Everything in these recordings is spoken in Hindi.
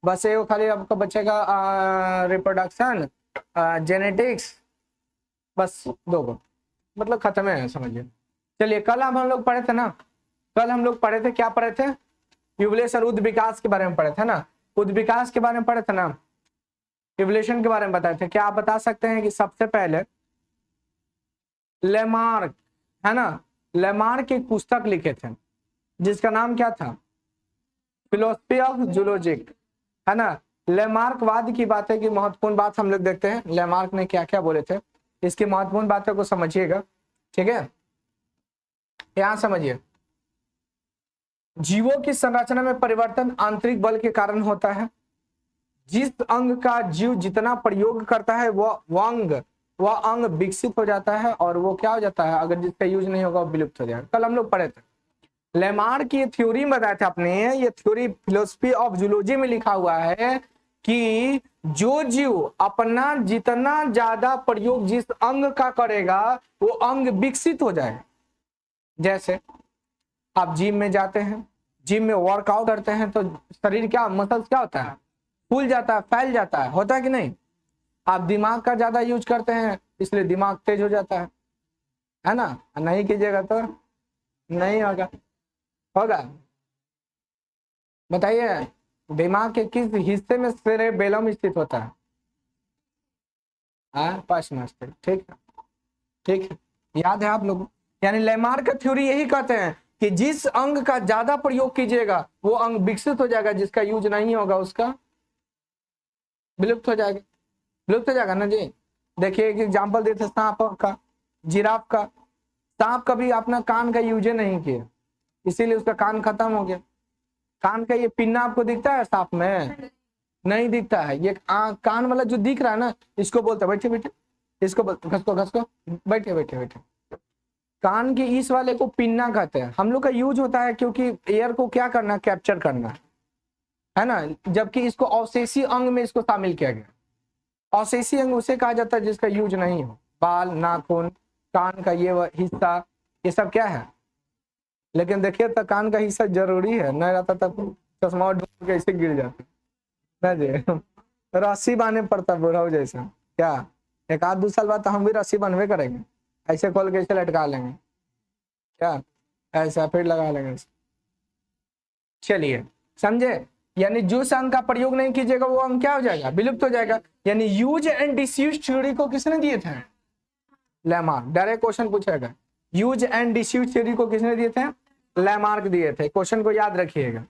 बस ये खाली आपका बच्चे का रिप्रोडक्शन, जेनेटिक्स, बस 2 को, मतलब खत्म है, समझिए। चलिए, कल हम लोग पढ़े थे ना, कल हम लोग पढ़े थे, क्या पढ़े थे? यूवुलेशन, उद विकास के बारे में पढ़े थे ना, उद विकास के बारे में पढ़े थे ना, यूवुलेशन के बारे में बताए थे। क्या आप बता सकते हैं कि सबसे पहले लेमार्क, है ना, लेमार्क एक पुस्तक लिखे थे जिसका नाम क्या था? फिलोसफी ऑफ जूलॉजिक, है ना। लेमार्कवाद की बातें की महत्वपूर्ण बात हम लोग देखते हैं, लेमार्क ने क्या क्या बोले थे, इसकी महत्वपूर्ण बातों को समझिएगा, ठीक है। यहां समझिए, जीवों की संरचना में परिवर्तन आंतरिक बल के कारण होता है। जिस अंग का जीव जितना प्रयोग करता है वह अंग विकसित हो जाता है, और वो क्या हो जाता है, अगर जिसका यूज नहीं होगा वो विलुप्त हो जाएगा। कल हम लोग पढ़े थे, लेमार्क की थ्योरी बताया था आपने, ये थ्योरी फिलोसफी ऑफ जूलॉजी में लिखा हुआ है कि जो जीव अपना जितना ज्यादा प्रयोग जिस अंग का करेगा वो अंग विकसित हो जाएगा। जैसे आप जिम में जाते हैं, जिम में वर्कआउट करते हैं तो शरीर क्या, मसल्स क्या होता है, फूल जाता है, फैल जाता है, होता है कि नहीं। आप दिमाग का ज्यादा यूज करते हैं इसलिए दिमाग तेज हो जाता है ना। नहीं कीजिएगा तो नहीं होगा, होगा। बताइए, दिमाग के किस हिस्से में सेरेबेलम स्थित होता है? पास मस्त, ठीक है, ठीक है, याद है आप लोग। यानी लेमार्क का थ्योरी यही कहते हैं कि जिस अंग का ज्यादा प्रयोग कीजिएगा वो अंग विकसित हो जाएगा, जिसका यूज नहीं होगा उसका विलुप्त हो जाएगा, विलुप्त हो जाएगा ना जी। देखिए एक एग्जाम्पल देते सांप का, जिराफ का। सांप कभी अपना कान का यूज नहीं किया, इसीलिए उसका कान खत्म हो गया। कान का ये पिन्ना आपको दिखता है सांप में? नहीं दिखता है। ये कान वाला जो दिख रहा है ना, इसको बोलते हैं, बैठे बैठे, इसको बोलते घसको घसको, बैठे बैठे बैठे, कान के इस वाले को पिन्ना कहते हैं। हम लोग का यूज होता है क्योंकि एयर को क्या करना, कैप्चर करना है ना, जबकि इसको अवशेषी अंग में इसको शामिल किया गया। अवशेषी अंग उसे कहा जाता है जिसका यूज नहीं हो। बाल, नाखून, कान का ये हिस्सा, ये सब क्या है। लेकिन देखिए तो कान का हिस्सा जरूरी है, नहीं रहता तब चश्मा ढूंढ के ऐसे गिर जाते ना जी। रस्सी बांधने पड़ता बुढ़ाऊ जैसा। क्या एक आध 2 साल बाद तो हम भी रस्सी बनवे करेंगे, ऐसे खोल के ऐसे लटका लेंगे, क्या ऐसा फिर लगा लेंगे। चलिए समझे, यानी जिस अंग का प्रयोग नहीं कीजिएगा वो अंग क्या हो जाएगा, विलुप्त हो जाएगा। यानी यूज एंड डिसयूज थ्योरी को किसने दिए थे? लेमार्क। डायरेक्ट क्वेश्चन पूछेगा, यूज एंड डिसयूज थ्योरी को किसने दिए थे? लेमार्क दिए थे। क्वेश्चन को याद रखिएगा,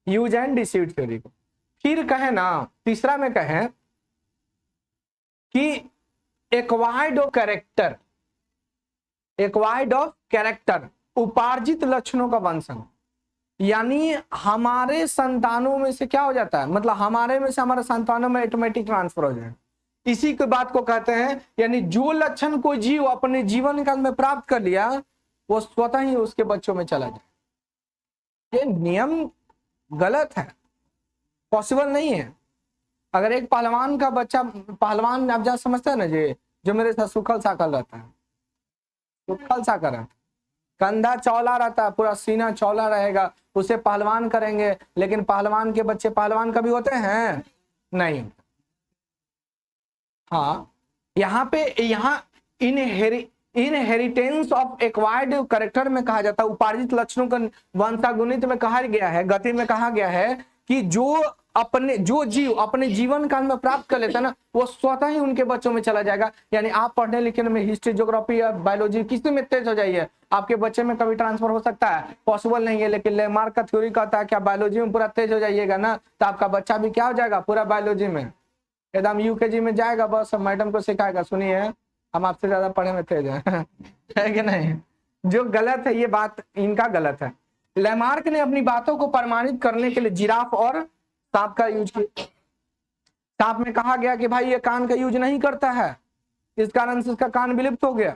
यूज एंड डिसयूज थ्योरी को। फिर कहे ना, तीसरा में कहे कि acquired of character, acquired of character, उपार्जित लक्षणों का वंशन। यानी हमारे संतानों में से क्या हो जाता है, मतलब हमारे में से हमारे संतानों में ऑटोमेटिक ट्रांसफर हो जाए, इसी के बात को कहते हैं। यानी जो लक्षण कोई जीव अपने जीवन काल में प्राप्त कर लिया वो स्वतः ही उसके बच्चों में चला जाए। ये नियम गलत है, पॉसिबल नहीं है। अगर एक पहलवान का बच्चा, पहलवान आप जहाँ समझते हैं ना जी, जो मेरे साथ सुखल साकल रहता है, सुखल साकर है, कंधा चौला रहता है, पूरा सीना चौला रहेगा, उसे पहलवान करेंगे। लेकिन पहलवान के बच्चे पहलवान कभी होते हैं नहीं। हाँ, यहाँ पे यहाँ इनहेरिटेंस ऑफ एक्वायर्ड कैरेक्टर में कहा जाता है, उपार्जित लक्षणों का वंशागुणित में कहा गया है, गति में कहा गया है कि जो जीव अपने जीवन काल में प्राप्त कर लेता है ना वो स्वतः ही उनके बच्चों में चला जाएगा। यानी आप पढ़ने लिखने में हिस्ट्री, ज्योग्राफी या बायोलॉजी किसी में तेज हो जाइए, आपके बच्चे में कभी ट्रांसफर हो सकता है? पॉसिबल नहीं है। लेकिन लेमार्क का थ्योरी कहता है कि आप बायोलॉजी में पूरा तेज हो जाइएगा ना तो आपका बच्चा भी क्या हो जाएगा, पूरा बायोलॉजी में एकदम यूकेजी में जाएगा, बस मैडम को सिखाएगा, सुनिए हम आपसे ज्यादा पढ़े में तेज हैं। है कि नहीं? जो गलत है, ये बात इनका गलत है। लेमार्क ने अपनी बातों को प्रमाणित करने के लिए जिराफ और सांप का यूज किया। सांप में कहा गया कि भाई ये कान का यूज नहीं करता है, इस कारण से इसका कान विलुप्त हो गया।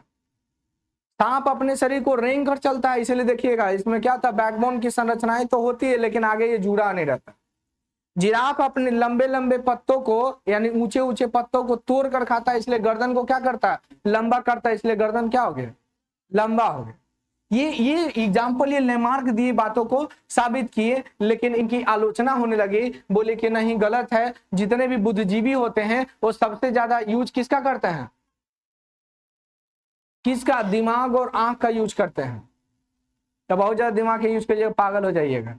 सांप अपने शरीर को रेंग कर चलता है, इसीलिए देखिएगा इसमें क्या था, बैकबोन की संरचनाएं तो होती है लेकिन आगे ये जुड़ा नहीं रहता। जिराफ अपने लंबे लंबे पत्तों को, यानी ऊंचे ऊंचे पत्तों को तोड़ कर खाता है, इसलिए गर्दन को क्या करता है, लंबा करता है, इसलिए गर्दन क्या हो गया, लंबा हो गया। ये एग्जाम्पल, ये लेमार्क दिए बातों को साबित किए, लेकिन इनकी आलोचना होने लगी, बोले कि नहीं गलत है, जितने भी बुद्धिजीवी होते हैं वो सबसे ज्यादा यूज किसका करते हैं, किसका, दिमाग और आंख का यूज करते हैं। तो बहुत ज्यादा दिमाग का यूज कीजिएगा पागल हो जाइएगा,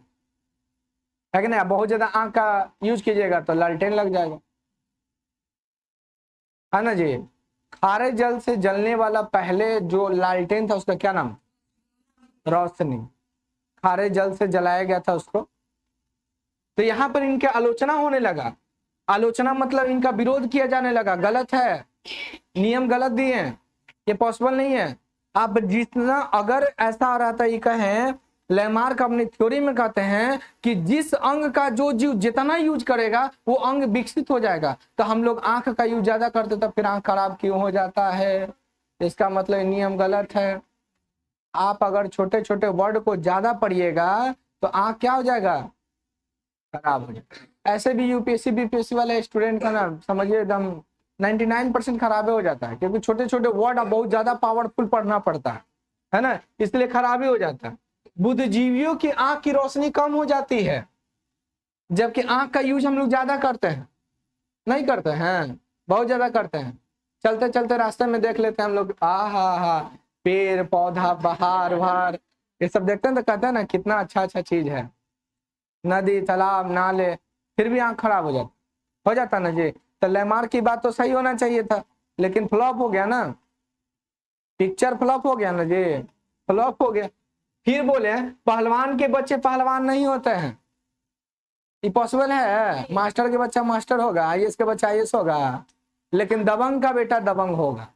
है कि नहीं। बहुत ज्यादा आंख का यूज कीजिएगा तो लालटेन लग जाएगा, है ना जी। खारे जल से जलने वाला पहले जो लालटेन था उसका क्या नाम, रोशनी, खारे जल से जलाया गया था उसको। तो यहां पर इनके आलोचना होने लगा, आलोचना मतलब इनका विरोध किया जाने लगा, गलत है, नियम गलत दिए हैं, ये पॉसिबल नहीं है। आप जितना अगर ऐसा रहता ये कहें, लेमार्क अपनी थ्योरी में कहते हैं कि जिस अंग का जो जीव जितना यूज करेगा वो अंग विकसित हो जाएगा। तो हम लोग आंख का यूज ज्यादा करते तो फिर आंख खराब क्यों हो जाता है, इसका मतलब नियम गलत है। आप अगर छोटे छोटे वर्ड को ज्यादा पढ़िएगा तो आंख क्या हो जाएगा, खराब हो जाएगा। ऐसे भी यूपीएससी बीपीएससी वाले स्टूडेंट का ना समझिए एकदम 99% खराब हो जाता है, क्योंकि छोटे छोटे वर्ड अब बहुत ज्यादा पावरफुल पढ़ना पड़ता है ना, इसलिए खराब ही हो जाता है। बुद्धिजीवियों की आंख की रोशनी कम हो जाती है, जबकि आंख का यूज हम लोग ज्यादा करते हैं, नहीं करते हैं, बहुत ज्यादा करते हैं। चलते चलते रास्ते में देख लेते हैं हम लोग, हा पेड़ पौधा बहार वहार ये सब देखते हैं तो कहते हैं ना कितना अच्छा अच्छा चीज है, नदी तालाब नाले, फिर भी आंख खराब हो जाता ना जी। तो लेमार्क की बात तो सही होना चाहिए था, लेकिन फ्लॉप हो गया ना, पिक्चर फ्लॉप हो गया ना जी, फ्लॉप हो गया। फिर बोले पहलवान के बच्चे पहलवान नहीं होते हैं, ये पॉसिबल है। मास्टर के बच्चा मास्टर होगा, आईएएस के बच्चा आईएएस होगा, लेकिन दबंग का बेटा दबंग होगा।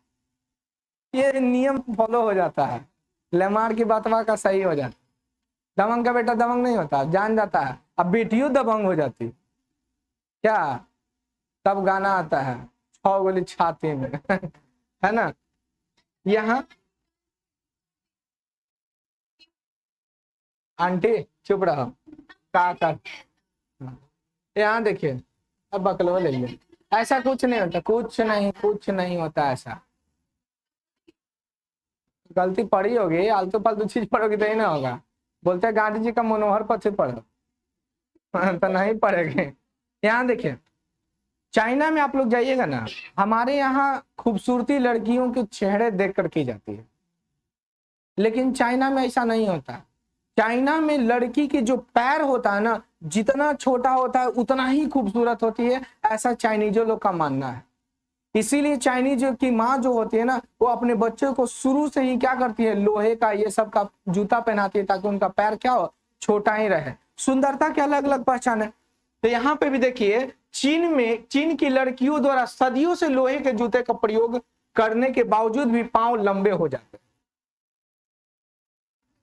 ये नियम फॉलो हो जाता है, लेमार्क की बातवा का सही हो जाता है। दबंग का बेटा दबंग नहीं होता, जान जाता है। अब बेटियों दबंग हो जाती क्या, तब गाना आता है 6 गोली छाती में है ना। यहाँ आंटी चुप रहो, का कर, यहाँ देखिए, अब बकलो ले लिया, ऐसा कुछ नहीं होता, कुछ नहीं होता ऐसा। गलती पड़ी होगी, आलतू फालतू चीज पढ़ोगी तो ही ना होगा। बोलते हैं गांधी जी का मनोहर पत्र पढ़ो तो नहीं पढ़ेंगे। यहाँ देखिए, चाइना में आप लोग जाइएगा ना, हमारे यहाँ खूबसूरती लड़कियों के चेहरे देखकर की जाती है, लेकिन चाइना में ऐसा नहीं होता। चाइना में लड़की की जो पैर होता है ना, जितना छोटा होता है उतना ही खूबसूरत होती है, ऐसा चाइनीजों लोग का मानना है। इसीलिए चाइनीज की माँ जो होती है ना, वो अपने बच्चों को शुरू से ही क्या करती है, लोहे का ये सब का जूता पहनाती है, ताकि उनका पैर क्या हो, छोटा ही रहे। सुंदरता के अलग अलग पहचान है। तो यहाँ पे भी देखिए, चीन की लड़कियों द्वारा सदियों से लोहे के जूते का प्रयोग करने के बावजूद भी पांव लंबे हो जाते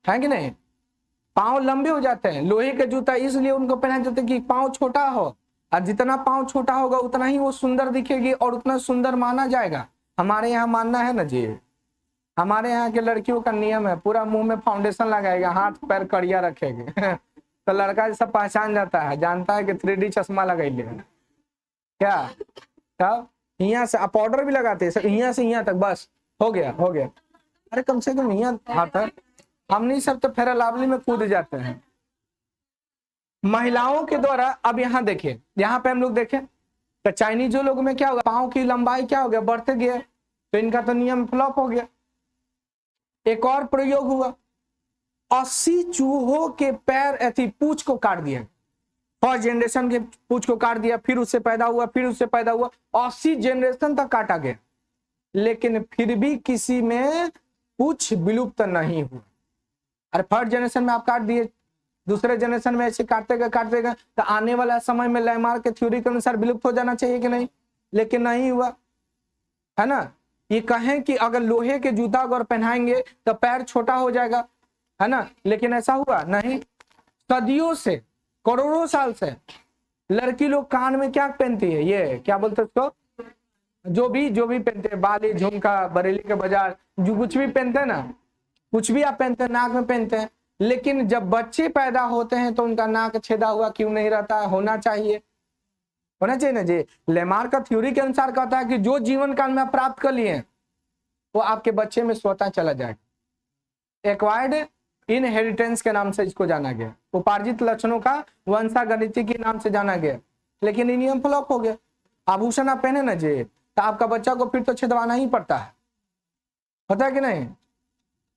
हैं, कि नहीं, पांव लंबे हो जाते हैं। लोहे के जूता इसलिए उनको पहनाए जाते हैं कि पांव छोटा हो, और जितना पांव छोटा होगा उतना ही वो सुंदर दिखेगी और उतना सुंदर माना जाएगा। हमारे यहाँ मानना है ना जी, हमारे यहाँ के लड़कियों का नियम है, पूरा मुंह में फाउंडेशन लगाएगा, हाथ पैर कड़िया रखेगी तो लड़का जैसा पहचान जाता है, जानता है कि 3D चश्मा लगाइए क्या, तब यहाँ से पाउडर भी लगाते हैं, यहाँ से यहाँ तक, बस हो गया। अरे कम से कम यहाँ हाथ है, हम नहीं सब तो फेरा लावली में कूद जाते हैं महिलाओं के द्वारा। अब यहाँ देखिए, यहाँ पे हम लोग देखें तो चाइनीज लोग में क्या होगा, पांव की लंबाई क्या हो गया, बढ़ते गए, तो इनका तो नियम फ्लॉप हो गया। एक और प्रयोग हुआ, 80 चूहों के पैर ऐसी पूंछ को काट दिया, फर्स्ट जनरेशन के पूंछ को काट दिया, फिर उससे पैदा हुआ, 80 जनरेशन तक काटा गया, लेकिन फिर भी किसी में पूंछ विलुप्त नहीं हुआ। अरे फर्स्ट जनरेशन में आप काट दिए, दूसरे जनरेशन में ऐसे काटते गए तो आने वाला समय में लेमार्क के थ्योरी के अनुसार विलुप्त हो जाना चाहिए कि नहीं, लेकिन नहीं हुआ, है ना। ये कहें कि अगर लोहे के जूता अगर पहनाएंगे तो पैर छोटा हो जाएगा, है ना, लेकिन ऐसा हुआ नहीं। सदियों से, करोड़ों साल से लड़की लोग कान में क्या पहनती है, ये क्या बोलते हैं उसको, जो भी पहनते हैं, बाली झुमका, बरेली के बाजार, जो कुछ भी पहनते हैं ना, कुछ भी आप पहनते हैं, नाक में पहनते हैं, लेकिन जब बच्चे पैदा होते हैं तो उनका नाक छेदा हुआ क्यों नहीं रहता है, होना चाहिए ना जी। लेमार्क का थ्योरी के अनुसार कहता है कि जो जीवन काल में आप प्राप्त कर लिए वो आपके बच्चे में स्वतः चला जाएगा, एक्वायर्ड इनहेरिटेंस के नाम से इसको जाना गया, उपार्जित लक्षणों का वंशागणिति के नाम से जाना गया। लेकिन ये नियम फ्लॉप हो गया। आभूषण आप पहने ना जी, तो आपका बच्चा को फिर तो छिदवाना ही पड़ता है, होता है कि नहीं,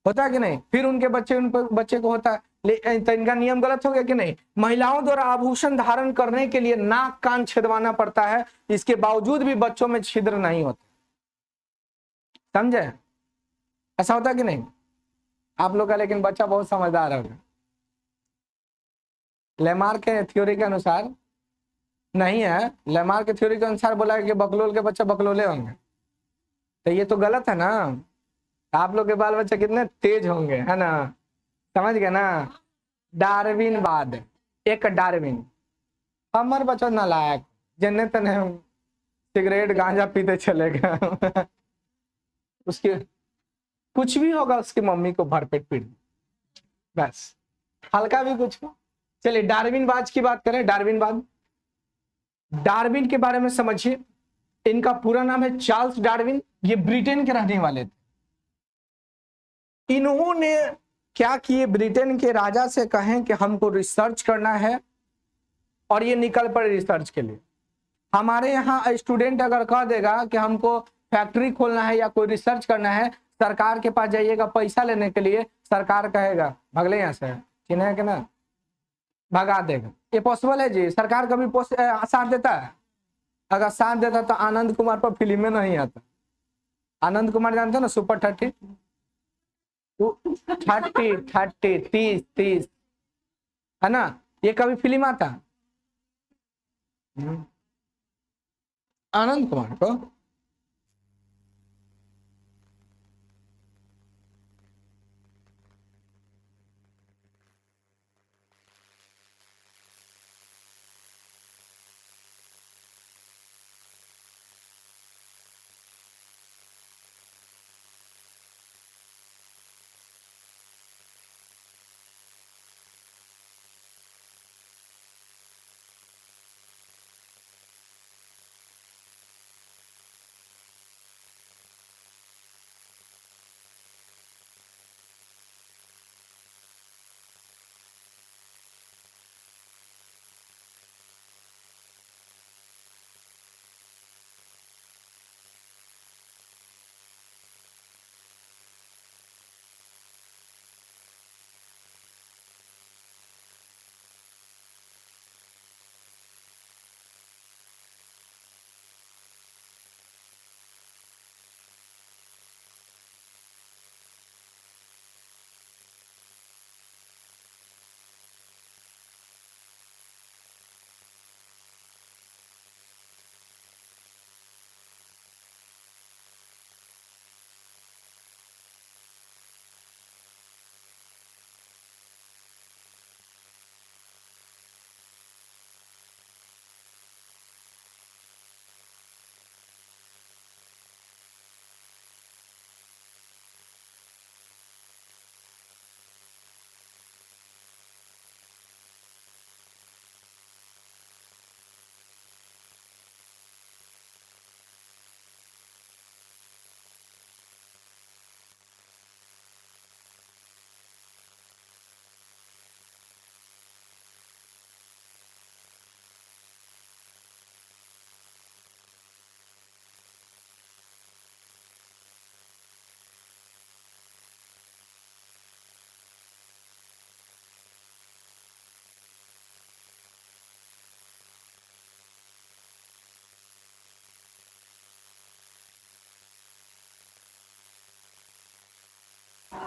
होता है कि नहीं, फिर उनके बच्चे को होता है। तो इनका नियम गलत हो गया कि नहीं। महिलाओं द्वारा आभूषण धारण करने के लिए नाक कान छिदवाना पड़ता है, इसके बावजूद भी बच्चों में छिद्र नहीं होता। समझे, ऐसा होता है कि नहीं आप लोग का। लेकिन बच्चा बहुत समझदार होगा। लेमार्क के थ्योरी के अनुसार नहीं है, लेमार्क के थ्योरी के अनुसार बोला कि बकलोल के बच्चे बकलोले होंगे, तो ये तो गलत है ना। आप लोग के बाल बच्चे कितने तेज होंगे, है ना, समझ गए ना। डार्विनवाद, एक डार्विन, हमारे बच्चा नालायक जन्ने तने सिगरेट गांजा पीते चलेगा उसके कुछ भी होगा, उसकी मम्मी को भरपेट पीट बस, हल्का भी कुछ हो। चलिए डार्विनवाद की बात करें। डार्विनवाद, डार्विन के बारे में समझिए। इनका पूरा नाम है चार्ल्स डार्विन। ये ब्रिटेन के रहने वाले थे। इन्होंने क्या किए, ब्रिटेन के राजा से कहें कि हमको रिसर्च करना है, और ये निकल पड़े रिसर्च के लिए। हमारे यहाँ स्टूडेंट अगर कह देगा कि हमको फैक्ट्री खोलना है या कोई रिसर्च करना है, सरकार के पास जाइएगा पैसा लेने के लिए, सरकार कहेगा भगले यहाँ से, चिन्ह है कि ना, भगा देगा। ये पॉसिबल है जी। सरकार कभी साथ देता है? अगर साथ देता तो आनंद कुमार पर फिल्म में नहीं आता। आनंद कुमार जानते हो ना, सुपर 30 30 है ना, ये कभी फिल्म आता आनंद कुमार को?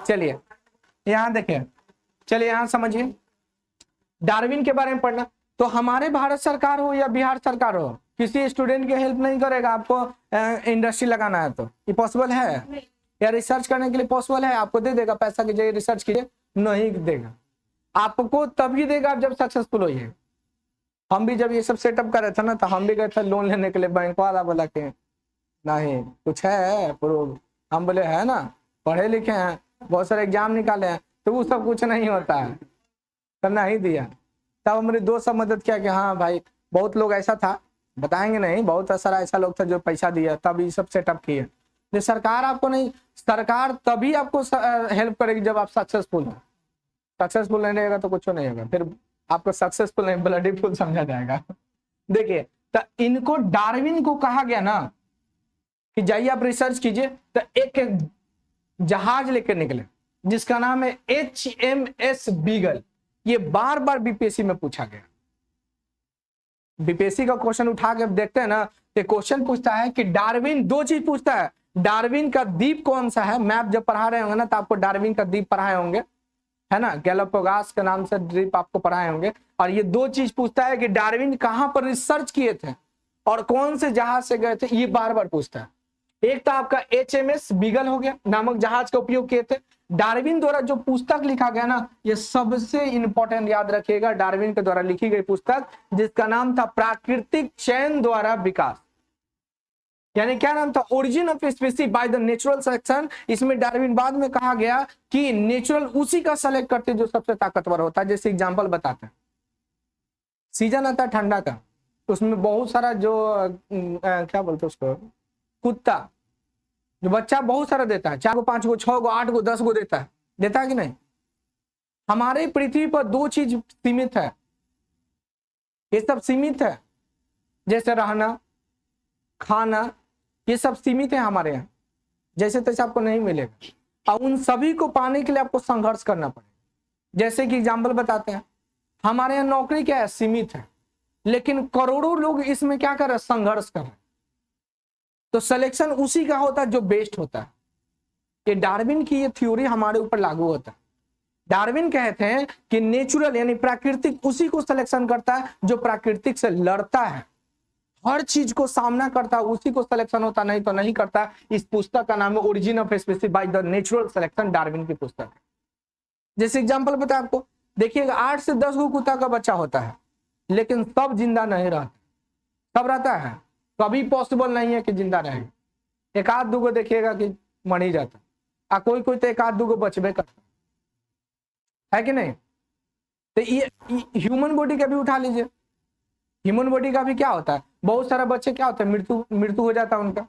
चलिए यहाँ देखिए, चलिए यहाँ समझिए डार्विन के बारे में पढ़ना। तो हमारे भारत सरकार हो या बिहार सरकार हो, किसी स्टूडेंट की हेल्प नहीं करेगा। आपको इंडस्ट्री लगाना है तो ये पॉसिबल है, या रिसर्च करने के लिए पॉसिबल है, आपको दे देगा पैसा की जगह रिसर्च कीजिए? नहीं देगा। आपको तभी देगा आप जब सक्सेसफुल होइए। हम भी जब ये सब सेटअप कर रहे थे ना, तो हम भी गए थे लोन लेने के लिए, बैंक वाला बोला कि नहीं कुछ है प्रूफ, हम बोले है ना, पढ़े लिखे हैं, बहुत सारे एग्जाम निकाले हैं, तो वो सब कुछ नहीं होता है, तो नहीं दिया। तब हमारे दोस्त सब मदद किया कि हाँ भाई, बहुत लोग ऐसा था, बताएंगे नहीं, बहुत सारा ऐसा लोग था जो पैसा दिया, तब ये सब सेटअप किए। ये सरकार आपको नहीं, सरकार तभी आपको हेल्प करेगी जब आप सक्सेसफुल हो। सक्सेसफुल नहीं रहेगा तो कुछ नहीं होगा, फिर आपको सक्सेसफुल नहीं ब्लडी फुल समझा जाएगा। देखिए तो इनको डार्विन को कहा गया ना कि जाइए आप रिसर्च कीजिए, तो एक जहाज लेकर निकले जिसका नाम है HMS बीगल। ये बार बार बीपीएससी में पूछा गया। बीपीएससी का क्वेश्चन उठा के देखते हैं ना, तो क्वेश्चन पूछता है कि डार्विन, दो चीज पूछता है, डार्विन का द्वीप कौन सा है। मैप जब पढ़ा रहे होंगे ना तो आपको डार्विन का द्वीप पढ़ाए होंगे, है ना, गैलापागोस के नाम से द्वीप आपको पढ़ाए होंगे। और ये दो चीज पूछता है कि डार्विन कहां पर रिसर्च किए थे और कौन से जहाज से गए थे, ये बार बार पूछता है। एक तो आपका HMS बीगल हो गया, नामक जहाज का उपयोग किए थे। डार्विन द्वारा जो पुस्तक लिखा गया ना, ये सबसे इंपॉर्टेंट याद रखिएगा, डार्विन के द्वारा लिखी गई पुस्तक जिसका नाम था प्राकृतिक चयन द्वारा विकास, यानी क्या नाम था, origin of species by the natural selection. इसमें डार्विन बाद में कहा गया कि नेचुरल उसी का सेलेक्ट करते जो सबसे ताकतवर होता है। जैसे एग्जांपल बताते हैं, सीजन आता है ठंडा का, उसमें बहुत सारा जो क्या बोलते हैं उसको, कुत्ता जो बच्चा बहुत सारा देता है, 4 गो 5 गो 6 गो 8 गो 10 गो देता है कि नहीं। हमारे पृथ्वी पर दो चीज सीमित है, ये सब सीमित है, जैसे रहना खाना, ये सब सीमित है हमारे यहाँ, जैसे तैसे आपको नहीं मिलेगा। और उन सभी को पाने के लिए आपको संघर्ष करना पड़ेगा। जैसे कि एग्जाम्पल बताते हैं, हमारे यहाँ नौकरी क्या है, सीमित है, लेकिन करोड़ों लोग इसमें क्या कर रहे हैं, संघर्ष कर रहे हैं। तो सिलेक्शन उसी का होता है जो बेस्ट होता है। ये डार्विन की ये थ्योरी हमारे ऊपर लागू होता है। डार्विन कहते हैं कि नेचुरल यानी प्राकृतिक उसी को सिलेक्शन करता है जो प्राकृतिक से लड़ता है, हर चीज को सामना करता है, उसी को सिलेक्शन होता, नहीं तो नहीं करता। इस पुस्तक का नाम है origin of species by the natural selection, Darwin की पुस्तक है। जैसे एग्जांपल बता आपको, देखिएगा 8 से 10 गो कुत्ता का बच्चा होता है, लेकिन सब जिंदा नहीं रहता, सब रहता है, कभी पॉसिबल नहीं है कि जिंदा रहेगा। एक आध दो गो देखिएगा कि मर ही जाता, और कोई कोई तो एक आध दो गो बचबे करता है कि नहीं। तो ये ह्यूमन बॉडी का भी उठा लीजिए, ह्यूमन बॉडी का भी क्या होता है, बहुत सारा बच्चे क्या होता है, मृत्यु हो जाता है उनका।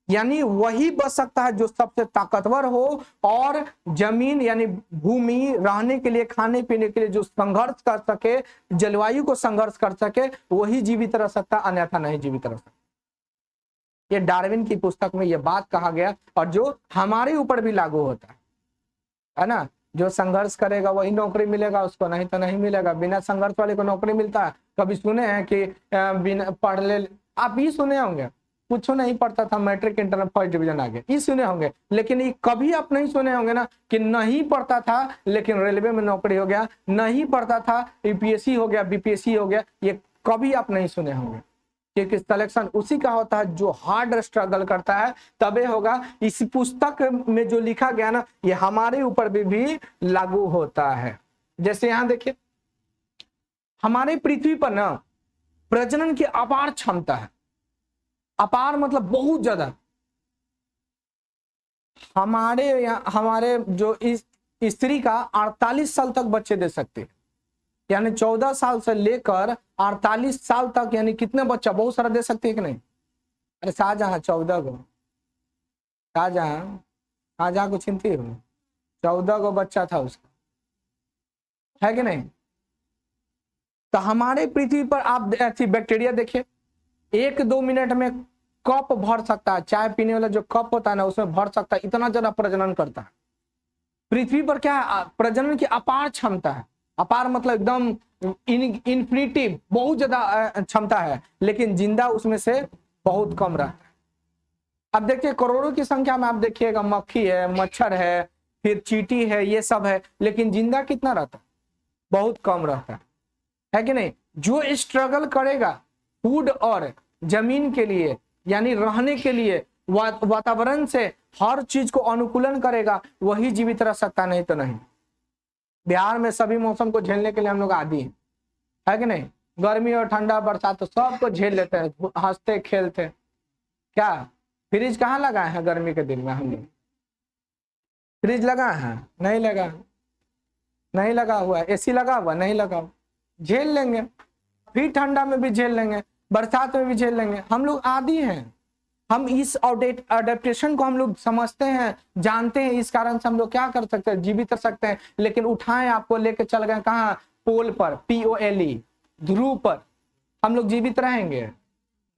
यानी वही बच सकता है जो सबसे ताकतवर हो और जमीन यानी भूमि रहने के लिए, खाने पीने के लिए जो संघर्ष कर सके, जलवायु को संघर्ष कर सके, वही जीवित रह सकता, अन्यथा नहीं जीवित रह सकता। ये डार्विन की पुस्तक में ये बात कहा गया, और जो हमारे ऊपर भी लागू होता है ना। जो संघर्ष करेगा वही नौकरी मिलेगा उसको, नहीं तो नहीं मिलेगा। बिना संघर्ष वाले को नौकरी मिलता है? कभी सुने हैं कि बिना पढ़ ले, आप ही सुने होंगे, कुछ नहीं पढ़ता था, मैट्रिक इंटर फर्स्ट डिवीजन आ गया, ये सुने होंगे। लेकिन ये कभी आप नहीं सुने होंगे ना कि नहीं पढ़ता था लेकिन रेलवे में नौकरी हो गया, नहीं पढ़ता था यूपीएससी हो गया, बीपीएससी हो गया, ये कभी आप नहीं सुने होंगे। क्योंकि सिलेक्शन उसी का होता है जो हार्ड स्ट्रगल करता है, तबे होगा। इस पुस्तक में जो लिखा गया ना, ये हमारे ऊपर भी लागू होता है। जैसे यहां देखिए, हमारे पृथ्वी पर ना प्रजनन की अपार क्षमता है। अपार मतलब बहुत ज्यादा। हमारे जो इस स्त्री का 48 साल तक बच्चे दे सकते हैं, यानी 14 साल से लेकर 48 साल तक, यानी कितने बच्चा, बहुत सारा दे सकते हैं कि नहीं। अरे शाहजहां 14 गो, शाहजहां को चिंती हो, 14 गो बच्चा था उसका, है कि नहीं। तो हमारे पृथ्वी पर आप ऐसी बैक्टीरिया देखिए, 1-2 मिनट में कप भर सकता है, चाय पीने वाला जो कप होता है ना उसमें भर सकता है, इतना ज्यादा प्रजनन करता है। पृथ्वी पर क्या है, प्रजनन की अपार क्षमता है। अपार मतलब एकदम इन्फिनिटी, बहुत ज्यादा क्षमता है, लेकिन जिंदा उसमें से बहुत कम रहता है। अब देखिए करोड़ों की संख्या में आप देखिएगा, मक्खी है, मच्छर है, फिर चींटी है, ये सब है, लेकिन जिंदा कितना रहता है, बहुत कम रहता है कि नहीं। जो स्ट्रगल करेगा फूड और जमीन के लिए, यानी रहने के लिए, वातावरण से हर चीज को अनुकूलन करेगा, वही जीवित रह सकता, नहीं तो नहीं। बिहार में सभी मौसम को झेलने के लिए हम लोग आदी हैं, है कि नहीं। गर्मी और ठंडा बरसात तो सबको झेल लेते हैं, हंसते खेलते। क्या फ्रिज कहाँ लगाए हैं गर्मी के दिन में, हम लोग फ्रिज लगाए हैं? नहीं लगा हुआ है। एसी लगा हुआ? नहीं लगा। झेल लेंगे, फिर ठंडा में भी झेल लेंगे, बरसात में भी झेल लेंगे, हम लोग आदी हैं। हम इस अडेप्टेशन को हम लोग समझते हैं, जानते हैं, इस कारण से हम लोग क्या कर सकते हैं, जीवित रह सकते हैं। लेकिन उठाएं आपको लेके चल गए कहाँ, पोल पर, POLE, ध्रुव पर, हम लोग जीवित रहेंगे?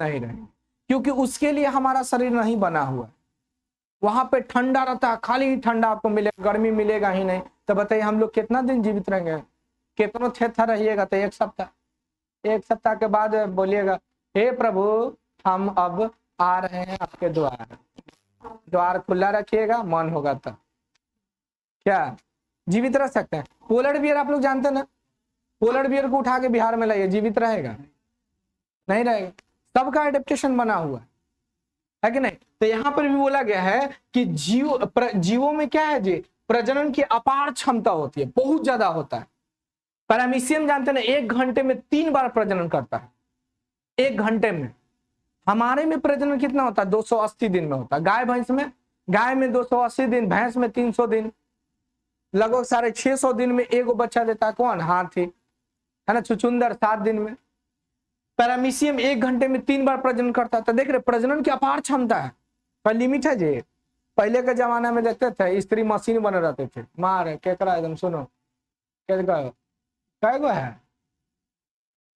नहीं रहेंगे, क्योंकि उसके लिए हमारा शरीर नहीं बना हुआ। वहां पे ठंडा रहता है, खाली ही ठंडा आपको मिलेगा, गर्मी मिलेगा ही नहीं। तो बताइए हम लोग कितना दिन जीवित रहेंगे? कितना थेथर रहिएगा? तो 1 सप्ताह, 1 सप्ताह के बाद बोलिएगा हे प्रभु हम अब आ रहे हैं आपके द्वार, द्वार खुला रखिएगा, मन होगा तब क्या जीवित रह सकते हैं? पोलर बियर आप लोग जानते हैं ना, पोलर बियर को उठा के बिहार में लाइए, जीवित रहेगा? नहीं रहेगा। सबका एडेप्टेशन बना हुआ है कि नहीं? तो यहां पर भी बोला गया है कि जीवों में क्या है जी, प्रजनन की अपार क्षमता होती है, बहुत ज्यादा होता है। पैरामीशियम जानते हैं ना, 1 घंटे में 3 बार प्रजनन करता है, 1 घंटे में। हमारे में प्रजनन कितना होता है? 280 दिन में होता है। गाय में 280 दिन, भैंस में 300 दिन, लगभग 650 दिन में एगो बच्चा देता है। कौन? हाथी, है ना, छुछुंदर 7 दिन में। पैरामीशियम 1 घंटे में 3 बार प्रजनन करता है। तो देख रहे प्रजनन की अपार क्षमता है, पर लिमिट है जी। पहले के जमाना में देखते थे स्त्री मशीन बने रहते थे, मार केकरा एकदम सुनो कैगो है,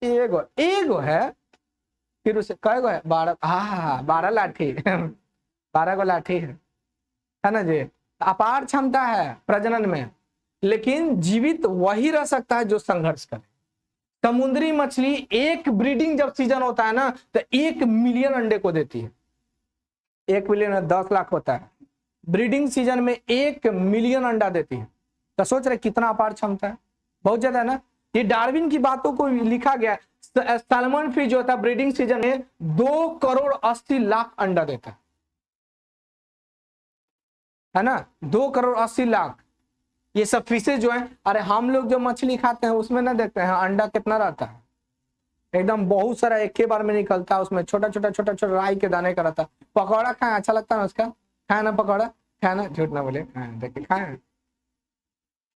एगो है, फिर उसे कैगो है, 12, हाँ 12 लाठी 12 गो लाठी है ना जी। अपार क्षमता है प्रजनन में, लेकिन जीवित वही रह सकता है जो संघर्ष करे। समुद्री मछली एक ब्रीडिंग जब सीजन होता है ना, तो 1 मिलियन अंडे को देती है। 1 मिलियन 10 लाख होता है, ब्रीडिंग सीजन में 1 मिलियन अंडा देती है। तो सोच रहे कितना अपार क्षमता है, बहुत ज्यादा है ना। ये डार्विन की बातों को लिखा गया। सैल्मन फिश जो होता है ब्रीडिंग सीजन में 2 करोड़ 80 लाख अंडा देता है ना, 2 करोड़ 80 लाख। ये सब फिशेज जो है, अरे हम लोग जो मछली खाते हैं उसमें ना देखते हैं अंडा कितना रहता है, एकदम बहुत सारा एक ही बार में निकलता है, उसमें छोटा छोटा राई के दाने का रहता है। पकौड़ा खाए, अच्छा लगता है ना उसका, खाए ना पकौड़ा, खाए ना, झूठ ना बोले, देखिए खाए,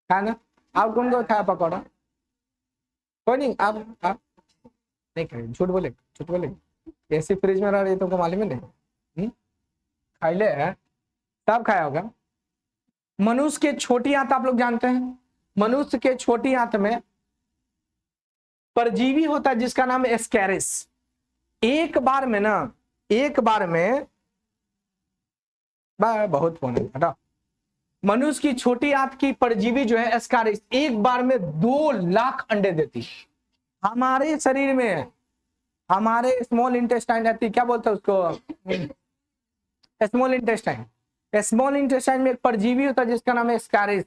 खाए ना। आप कौन को खाया पकौड़ा? कोई नहीं, आप नहीं खाए, झूठ बोले, ऐसी फ्रिज में रह रही है तुमको मालूम ही नहीं? खाइले है, सब खाया होगा। मनुष्य के छोटी आंत आप लोग जानते हैं, मनुष्य के छोटी आंत में परजीवी होता है जिसका नाम है एस्कैरिस। एक बार में बहुत फोन है हटा। मनुष्य की छोटी आंत की परजीवी जो है एस्कैरिस, एक बार में 2 लाख अंडे देती है। हमारे शरीर में, हमारे स्मॉल इंटेस्टाइन रहती है, क्या बोलते हैं उसको, स्मॉल इंटेस्टाइन में एक परजीवी होता है जिसका नाम है एस्कैरिस।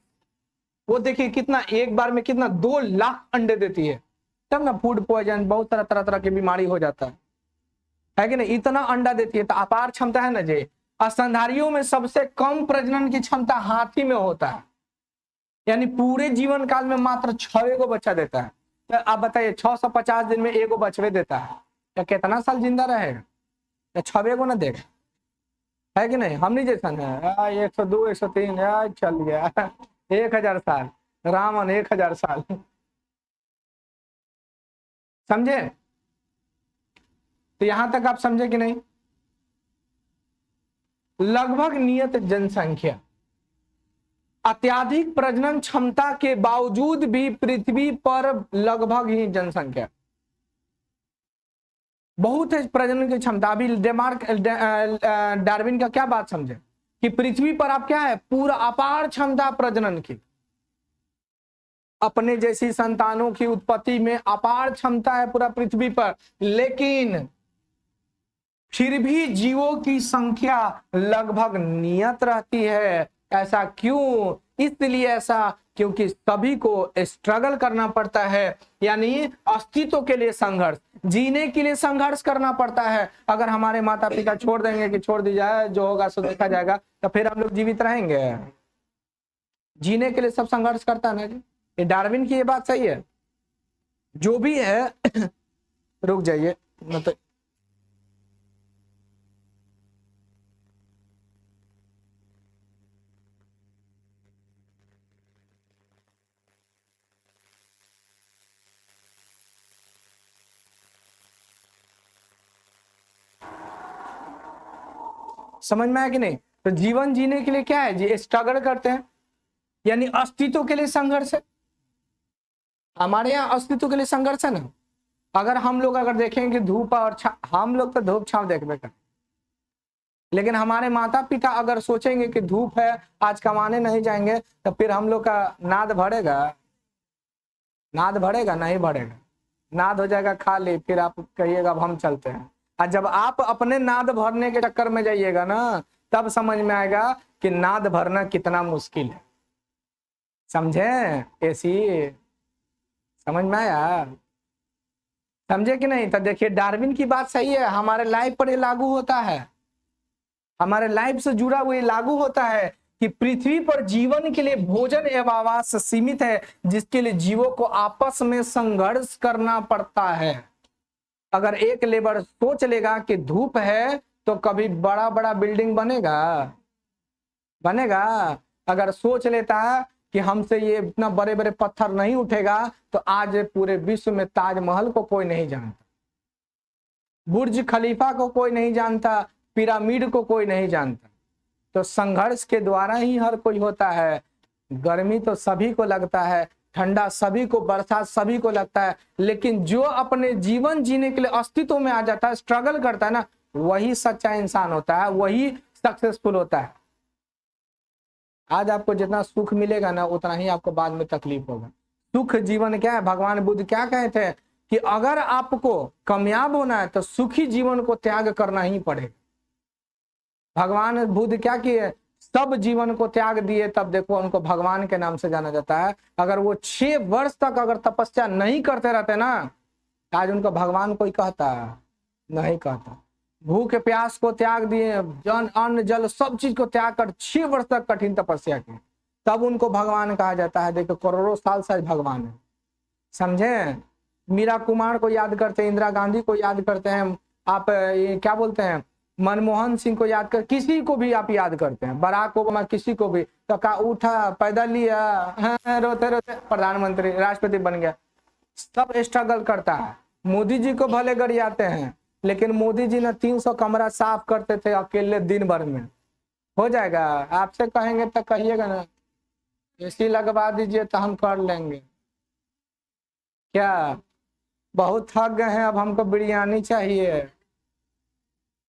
वो देखिए कितना, एक बार में कितना, 2 लाख अंडे देती है। तब ना फूड पॉइजन, बहुत तरह की बीमारी हो जाता है कि नहीं? इतना अंडा देती है, तो अपार क्षमता है ना जी। स्तनधारियों में सबसे कम प्रजनन की क्षमता हाथी में होता है, यानी पूरे जीवन काल में मात्र 6 गो बच्चा देता है। तो आप बताइए 650 दिन में एगो बचवे देता है, या कितना साल जिंदा रहेगा? या 6 गो ना देगा, है कि नहीं? हम नहीं जैसा है 102 103 चल गया 1000 साल, रामन 1000 साल, समझे? तो यहां तक आप समझे कि नहीं? लगभग नियत जनसंख्या, अत्याधिक प्रजनन क्षमता के बावजूद भी पृथ्वी पर लगभग ही जनसंख्या, बहुत है प्रजनन की क्षमता। अभी डार्विन का क्या बात समझे कि पृथ्वी पर आप क्या है, पूरा अपार क्षमता प्रजनन की, अपने जैसी संतानों की उत्पत्ति में अपार क्षमता है पूरा पृथ्वी पर। लेकिन फिर भी जीवों की संख्या लगभग नियत रहती है। ऐसा क्यों? इसलिए ऐसा क्योंकि सभी को स्ट्रगल करना पड़ता है, यानी अस्तित्व के लिए संघर्ष, जीने के लिए संघर्ष करना पड़ता है। अगर हमारे माता पिता छोड़ देंगे कि छोड़ दी जाए, जो होगा सो देखा जाएगा, तो फिर हम लोग जीवित रहेंगे? जीने के लिए सब संघर्ष करता है ना जी। ये डार्विन की ये बात सही है, जो भी है रुक जाइए, मतलब समझ में आया कि नहीं? तो जीवन जीने के लिए क्या है जी, स्ट्रगल करते हैं, यानी अस्तित्व के लिए संघर्ष है। हमारे यहाँ अस्तित्व के लिए संघर्ष है ना। अगर हम लोग अगर देखेंगे धूप और हम लोग तो धूप छांव देखते हैं, लेकिन हमारे माता पिता अगर सोचेंगे कि धूप है आज कमाने नहीं जाएंगे, तो फिर हम लोग का नाद भरेगा? नाद भरेगा? नहीं भरेगा। नाद हो जाएगा खाली, फिर आप कहिएगा अब हम चलते हैं। और जब आप अपने नाद भरने के चक्कर में जाइएगा ना, तब समझ में आएगा कि नाद भरना कितना मुश्किल है। समझे? ऐसी समझ में आया? समझे कि नहीं? तो देखिए डार्विन की बात सही है, हमारे लाइफ पर ये लागू होता है, हमारे लाइफ से जुड़ा हुआ लागू होता है कि पृथ्वी पर जीवन के लिए भोजन एवं आवास सीमित है, जिसके लिए जीवों को आपस में संघर्ष करना पड़ता है। अगर एक लेबर सोच लेगा कि धूप है तो कभी बड़ा बड़ा बिल्डिंग बनेगा? बनेगा? अगर सोच लेता है कि हमसे ये इतना बड़े बड़े पत्थर नहीं उठेगा, तो आज पूरे विश्व में ताजमहल को कोई नहीं जानता, बुर्ज खलीफा को कोई नहीं जानता, पिरामिड को कोई नहीं जानता। तो संघर्ष के द्वारा ही हर कोई होता है। गर्मी तो सभी को लगता है, ठंडा सभी को, बरसात सभी को लगता है, लेकिन जो अपने जीवन जीने के लिए अस्तित्व में आ जाता है, स्ट्रगल करता है ना, वही सच्चा इंसान होता है, वही सक्सेसफुल होता है। आज आपको जितना सुख मिलेगा ना, उतना ही आपको बाद में तकलीफ होगा। सुख जीवन क्या है? भगवान बुद्ध क्या कहते हैं कि अगर आपको कामयाब होना है तो सुखी जीवन को त्याग करना ही पड़ेगा। भगवान बुद्ध क्या किए? सब जीवन को त्याग दिए, तब देखो उनको भगवान के नाम से जाना जाता है। अगर वो 6 वर्ष तक अगर तपस्या नहीं करते रहते ना, आज उनको भगवान कोई कहता? नहीं कहता। भूख प्यास को त्याग दिए, जन अन्न जल सब चीज को त्याग कर 6 वर्ष तक कठिन तपस्या की, तब उनको भगवान कहा जाता है। देखो करोड़ों साल से भगवान है। समझे? मीरा कुमार को याद करते हैं, इंदिरा गांधी को याद करते हैं, आप ये क्या बोलते हैं, मनमोहन सिंह को याद कर, किसी को भी आप याद करते हैं, बराक ओबामा, किसी को भी, तो का उठा पैदल लिया, रोते रोते प्रधानमंत्री राष्ट्रपति बन गया। सब स्ट्रगल करता है। मोदी जी को भले गरियाते हैं, लेकिन मोदी जी ने 300 कमरा साफ करते थे अकेले दिन भर में। हो जाएगा? आपसे कहेंगे तो कहिएगा ना एसी लगवा दीजिए तो हम कर लेंगे। क्या बहुत थक गए हैं, अब हमको बिरयानी चाहिए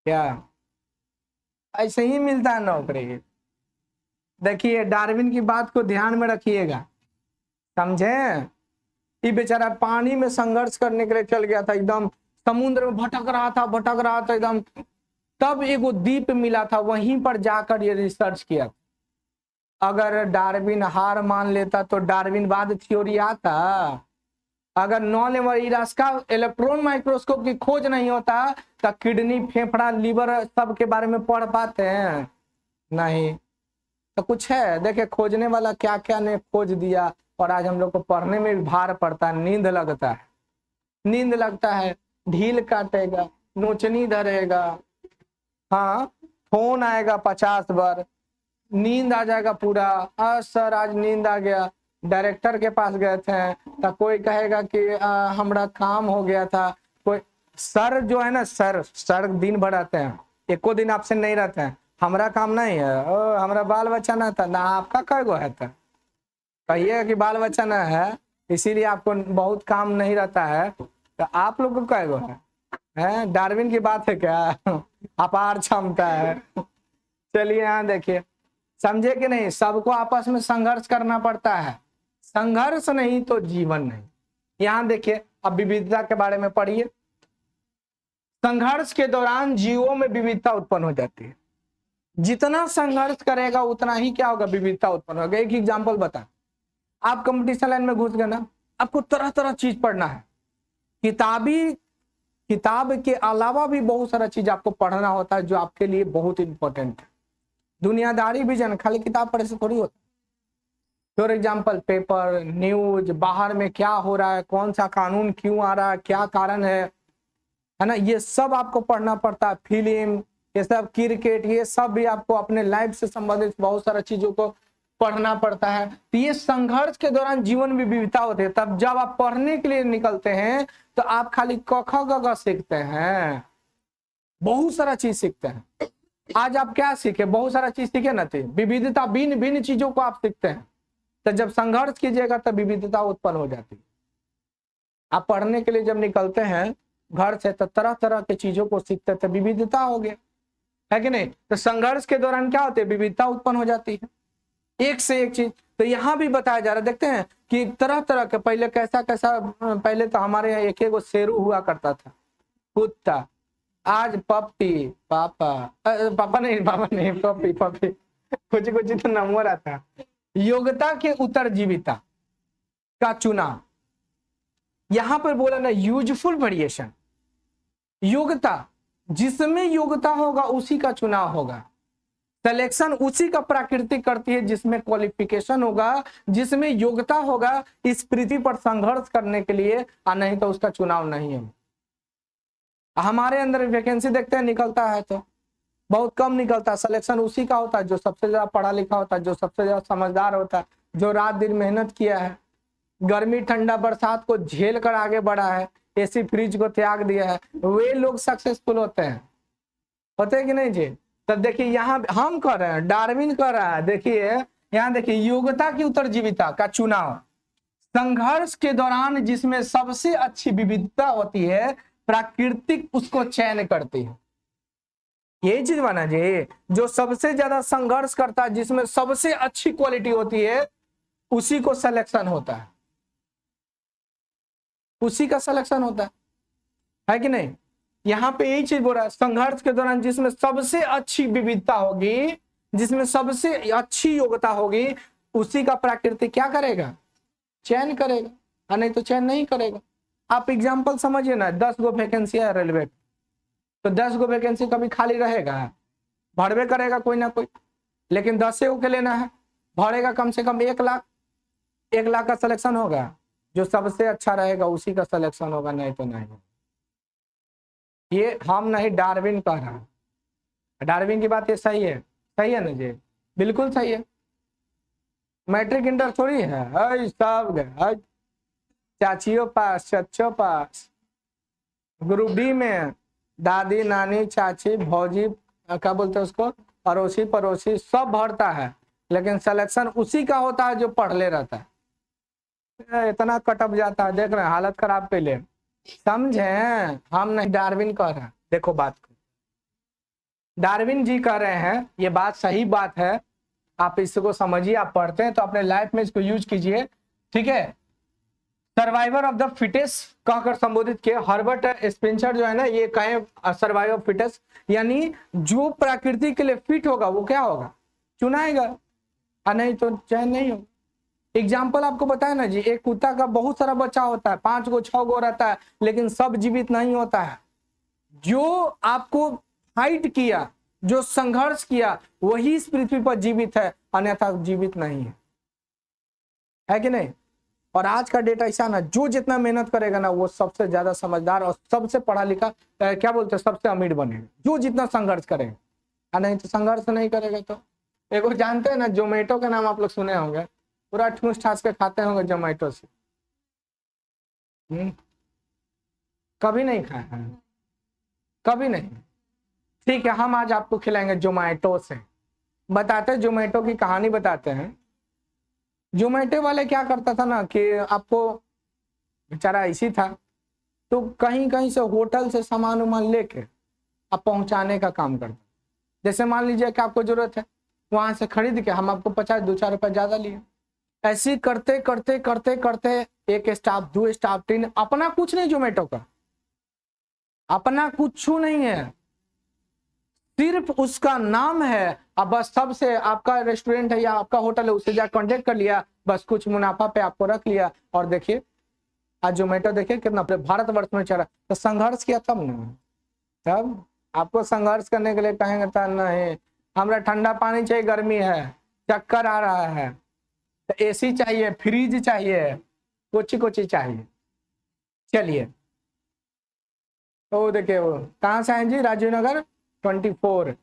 क्या? ऐसे ही मिलता है नौकरी। देखिए डार्विन की बात को ध्यान में रखिएगा। समझे? ये बेचारा पानी में संघर्ष करने के लिए चल गया था, एकदम समुद्र में भटक रहा था एकदम, तब एगो द्वीप मिला था, वहीं पर जाकर ये रिसर्च किया। अगर डार्विन हार मान लेता तो डार्विनवाद थ्योरी आता। अगर नॉन इरास का इलेक्ट्रॉन माइक्रोस्कोप की खोज नहीं होता तो किडनी, फेफड़ा, लीवर सब के बारे में पढ़ पाते हैं? नहीं। तो कुछ है? देखिए खोजने वाला क्या क्या ने खोज दिया, और आज हम लोग को पढ़ने में भी भार पड़ता है, नींद लगता है, नींद लगता है, ढील काटेगा, नोचनी धरेगा, हाँ फोन आएगा 50 बार, नींद आ जाएगा पूरा। सर आज नींद आ गया। डायरेक्टर के पास गए थे तो कोई कहेगा कि हमारा काम हो गया था। कोई सर जो है ना, सर दिन भर रहते हैं, एको दिन आपसे नहीं रहते हैं, हमारा काम नहीं है, हमारा बाल बच्चा ना था ना, आपका कैगो है? था कहिए कि बाल बच्चा ना है, इसीलिए आपको बहुत काम नहीं रहता है, तो आप लोग को कैगो है? डार्विन की बात है क्या? अपार क्षमता है। चलिए यहाँ देखिए, समझे कि नहीं? सबको आपस में संघर्ष करना पड़ता है, संघर्ष नहीं तो जीवन नहीं। यहाँ देखिए अब विविधता के बारे में पढ़िए। संघर्ष के दौरान जीवों में विविधता उत्पन्न हो जाती है। जितना संघर्ष करेगा उतना ही क्या होगा? विविधता उत्पन्न होगा। एक एग्जांपल बता, आप कंपटीशन लाइन में घुस गए ना, आपको तरह तरह चीज पढ़ना है, किताब के अलावा भी बहुत सारा चीज आपको पढ़ना होता है जो आपके लिए बहुत इंपॉर्टेंट है। दुनियादारी भी जन खाली किताब पढ़ने से थोड़ी होता है। फॉर एग्जाम्पल पेपर, न्यूज, बाहर में क्या हो रहा है, कौन सा कानून क्यों आ रहा है, क्या कारण है ना, ये सब आपको पढ़ना पड़ता है। फिल्म, ये सब क्रिकेट, ये सब भी आपको अपने लाइफ से संबंधित बहुत सारा चीजों को पढ़ना पड़ता है। तो ये संघर्ष के दौरान जीवन में विविधता होती है। तब जब आप पढ़ने के लिए निकलते हैं तो आप खाली क ख ग घ सीखते हैं, बहुत सारा चीज सीखते हैं। आज आप क्या सीखे, बहुत सारा चीज सीखे ना थे, विविधता, भिन्न भिन्न चीजों को आप सीखते हैं। तो जब संघर्ष कीजिएगा तब विविधता उत्पन्न हो जाती है। आप पढ़ने के लिए जब निकलते हैं घर से तो तरह तरह के चीजों को सीखते थे, विविधता हो गया, है कि नहीं। तो संघर्ष के दौरान क्या होती है, विविधता उत्पन्न हो जाती है, एक से एक चीज। तो यहाँ भी बताया जा रहा है, देखते हैं कि तरह तरह के, पहले कैसा कैसा, पहले तो हमारे यहाँ एक एक शेरू हुआ करता था, कुत्ता, आज पप्पी, पापा, पापा नहीं पप्पी पप्पी, कुछ कुछ तो नाम हो रहा था। योग्यता के उत्तरजीविता का चुनाव, यहां पर बोला ना यूजफुल वेरिएशन, योग्यता, जिसमें योग्यता होगा उसी का चुनाव होगा। सिलेक्शन उसी का प्रकृति करती है जिसमें क्वालिफिकेशन होगा, जिसमें योग्यता होगा इस पृथ्वी पर संघर्ष करने के लिए, और नहीं तो उसका चुनाव नहीं है। हमारे अंदर वैकेंसी देखते हैं निकलता है तो बहुत कम निकलता है। सिलेक्शन उसी का होता है जो सबसे ज्यादा पढ़ा लिखा होता है, जो सबसे ज्यादा समझदार होता है, जो रात दिन मेहनत किया है, गर्मी ठंडा बरसात को झेल कर आगे बढ़ा है, एसी फ्रिज को त्याग दिया है, वे लोग सक्सेसफुल होते हैं, होते हैं कि नहीं जी। तब देखिए यहाँ हम कर रहे हैं, डार्विन कर रहा है, देखिए यहाँ देखिए योग्यता की उत्तरजीविता का चुनाव, संघर्ष के दौरान जिसमें सबसे अच्छी विविधता होती है, प्राकृतिक उसको चयन करती है। ये चीज बना जी, जो सबसे ज्यादा संघर्ष करता है, जिसमें सबसे अच्छी क्वालिटी होती है, उसी को सिलेक्शन होता है, उसी का सिलेक्शन होता है कि नहीं। यहाँ पे यही चीज बोल रहा है, संघर्ष के दौरान जिसमें सबसे अच्छी विविधता होगी, जिसमें सबसे अच्छी योग्यता होगी, उसी का प्रकृति क्या करेगा, चयन करेगा, और नहीं तो चयन नहीं करेगा। आप एग्जाम्पल समझिए ना, 10 गो वैकेंसी है रेलवे, तो 10 गो वैकेंसी कभी खाली रहेगा, भरवे करेगा कोई ना कोई, लेकिन 10 गो के लेना है, भरेगा कम से कम 1 लाख, 1 लाख का सिलेक्शन होगा, जो सबसे अच्छा रहेगा उसी का सिलेक्शन होगा, नहीं तो नहीं। ये हम नहीं, डार्विन कह रहा है, डार्विन की बात ये सही है ना जी, बिल्कुल सही है। मैट्रिक इंटर थोड़ी है, सब गए, चाचियों पास, चच्चों पास, ग्रुप डी में दादी नानी चाची भौजी, क्या बोलते हैं उसको, अड़ोसी पड़ोसी, सब भरता है, लेकिन सिलेक्शन उसी का होता है जो पढ़ ले रहता है। इतना कटअप जाता है, देख रहे हैं, हालत खराब के लिए, समझे। हम नहीं, डार्विन कह रहे हैं, देखो बात को, डार्विन जी कह रहे हैं, ये बात सही बात है, आप इसको समझिए, आप पढ़ते हैं तो अपने लाइफ में इसको यूज कीजिए, ठीक है। सर्वाइवर ऑफ द फिटेस्ट कहकर संबोधित किए हर्बर्ट स्पेंसर जो है ना, ये कहे सर्वाइवर ऑफ फिटेस्ट, यानी जो प्रकृति के लिए फिट होगा वो क्या होगा, चुनाएगा, और नहीं तो चयन नहीं होगा। एग्जाम्पल आपको बताया ना जी, एक कुत्ता का बहुत सारा बच्चा होता है, 5 गो 6 गो रहता है, लेकिन सब जीवित नहीं होता है। जो आपको फाइट किया, जो संघर्ष किया, वही इस पृथ्वी पर जीवित है, अन्यथा जीवित नहीं है कि नहीं। और आज का डेटा ऐसा ना, जो जितना मेहनत करेगा ना, वो सबसे ज्यादा समझदार और सबसे पढ़ा लिखा, क्या बोलते हैं, सबसे अमीर बनेगा, जो जितना संघर्ष करेगा, और नहीं तो संघर्ष नहीं करेगा तो। एक जानते हैं ना, जोमेटो का नाम आप लोग सुने होंगे, पूरा ठूस ठास के खाते होंगे जोमेटो से, कभी नहीं खाए हैं, कभी नहीं। ठीक है, हम आज आपको खिलाएंगे जोमेटो से, बताते हैं जोमेटो की कहानी बताते हैं। जोमेटो वाले क्या करता था ना, कि आपको बेचारा ऐसी था, तो कहीं कहीं से होटल से सामान उमान लेके आप पहुंचाने का काम करता। जैसे मान लीजिए कि आपको जरूरत है, वहां से खरीद के हम आपको 50 2-4 रुपए ज्यादा लिए, ऐसे करते करते करते करते एक स्टाफ, 2 स्टाफ, 3, अपना कुछ नहीं, जोमेटो का अपना कुछ नहीं है, सिर्फ उसका नाम है। अब बस सबसे, आपका रेस्टोरेंट है या आपका होटल है, उससे जाकर कॉन्टेक्ट कर लिया, बस कुछ मुनाफा पे आपको रख लिया। और देखिए आज जोमेटो देखिए कितना भारतवर्ष में चला, तो संघर्ष किया तब ना, तब आपको संघर्ष करने के लिए कहेंगे तो नहीं, हमरा ठंडा पानी चाहिए, गर्मी है, चक्कर आ रहा है, तो एसी चाहिए, फ्रिज चाहिए, कुछ चाहिए। चलिए, तो देखिए वो कहाँ से आए जी, राजीव नगर 24,